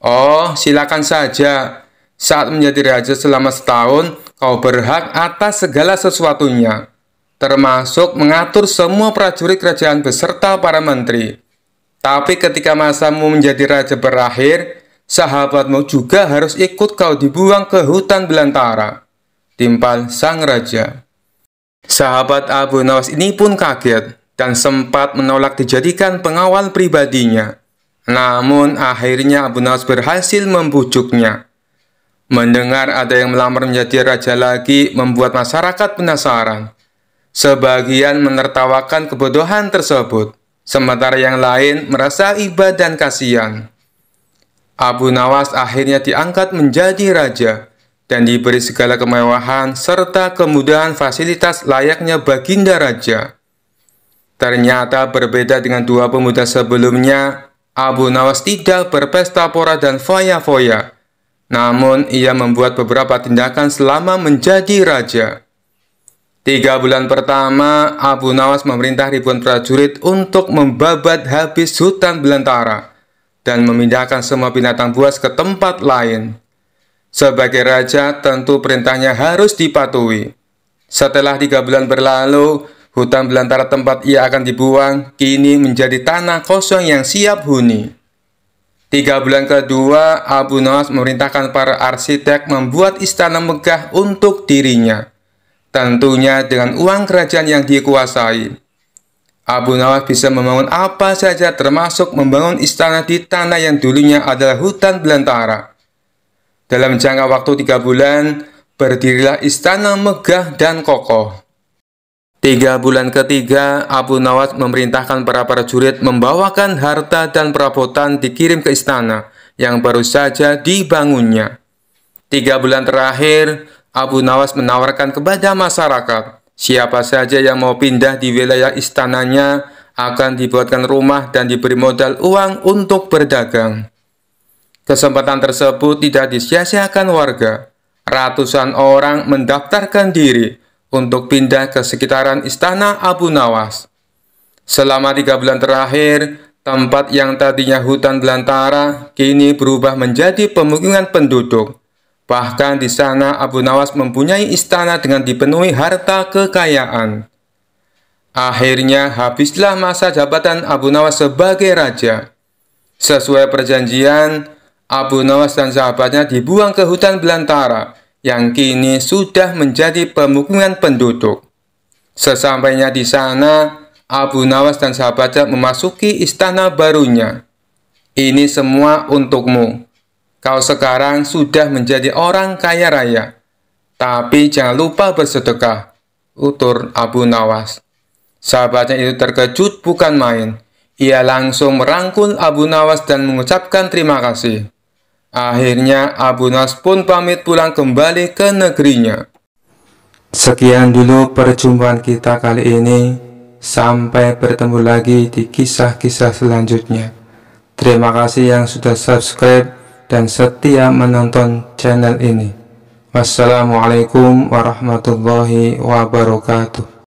Oh, silakan saja. Saat menjadi raja selama setahun, kau berhak atas segala sesuatunya, termasuk mengatur semua prajurit kerajaan beserta para menteri. Tapi ketika masamu menjadi raja berakhir, sahabatmu juga harus ikut kau dibuang ke hutan belantara, timpal sang raja. Sahabat Abu Nawas ini pun kaget dan sempat menolak dijadikan pengawal pribadinya. Namun akhirnya Abu Nawas berhasil membujuknya. Mendengar ada yang melamar menjadi raja lagi membuat masyarakat penasaran. Sebagian menertawakan kebodohan tersebut, sementara yang lain merasa iba dan kasihan. Abu Nawas akhirnya diangkat menjadi raja dan diberi segala kemewahan serta kemudahan fasilitas layaknya baginda raja. Ternyata berbeda dengan dua pemuda sebelumnya, Abu Nawas tidak berpesta pora dan foya-foya. Namun, ia membuat beberapa tindakan selama menjadi raja. 3 bulan pertama, Abu Nawas memerintah ribuan prajurit untuk membabat habis hutan belantara dan memindahkan semua binatang buas ke tempat lain. Sebagai raja, tentu perintahnya harus dipatuhi. Setelah 3 bulan berlalu, hutan belantara tempat ia akan dibuang kini menjadi tanah kosong yang siap huni. 3 bulan kedua, Abu Nawas memerintahkan para arsitek membuat istana megah untuk dirinya, tentunya dengan uang kerajaan yang dikuasai. Abu Nawas bisa membangun apa saja termasuk membangun istana di tanah yang dulunya adalah hutan belantara. Dalam jangka waktu 3 bulan, berdirilah istana megah dan kokoh. 3 bulan ketiga, Abu Nawas memerintahkan para prajurit membawakan harta dan perabotan dikirim ke istana yang baru saja dibangunnya. 3 bulan terakhir, Abu Nawas menawarkan kepada masyarakat, siapa saja yang mau pindah di wilayah istananya akan dibuatkan rumah dan diberi modal uang untuk berdagang. Kesempatan tersebut tidak disia-siakan warga. Ratusan orang mendaftarkan diri untuk pindah ke sekitaran istana Abu Nawas. Selama 3 bulan terakhir, tempat yang tadinya hutan belantara kini berubah menjadi pemukiman penduduk. Bahkan di sana Abu Nawas mempunyai istana dengan dipenuhi harta kekayaan. Akhirnya habislah masa jabatan Abu Nawas sebagai raja. Sesuai perjanjian, Abu Nawas dan sahabatnya dibuang ke hutan belantara yang kini sudah menjadi pemukiman penduduk. Sesampainya di sana, Abu Nawas dan sahabatnya memasuki istana barunya. Ini semua untukmu. Kau sekarang sudah menjadi orang kaya raya. Tapi jangan lupa bersedekah, utur Abu Nawas. Sahabatnya itu terkejut bukan main. Ia langsung merangkul Abu Nawas dan mengucapkan terima kasih. Akhirnya Abu Nawas pun pamit pulang kembali ke negerinya. Sekian dulu perjumpaan kita kali ini. Sampai bertemu lagi di kisah-kisah selanjutnya. Terima kasih yang sudah subscribe dan setia menonton channel ini. Wassalamualaikum warahmatullahi wabarakatuh.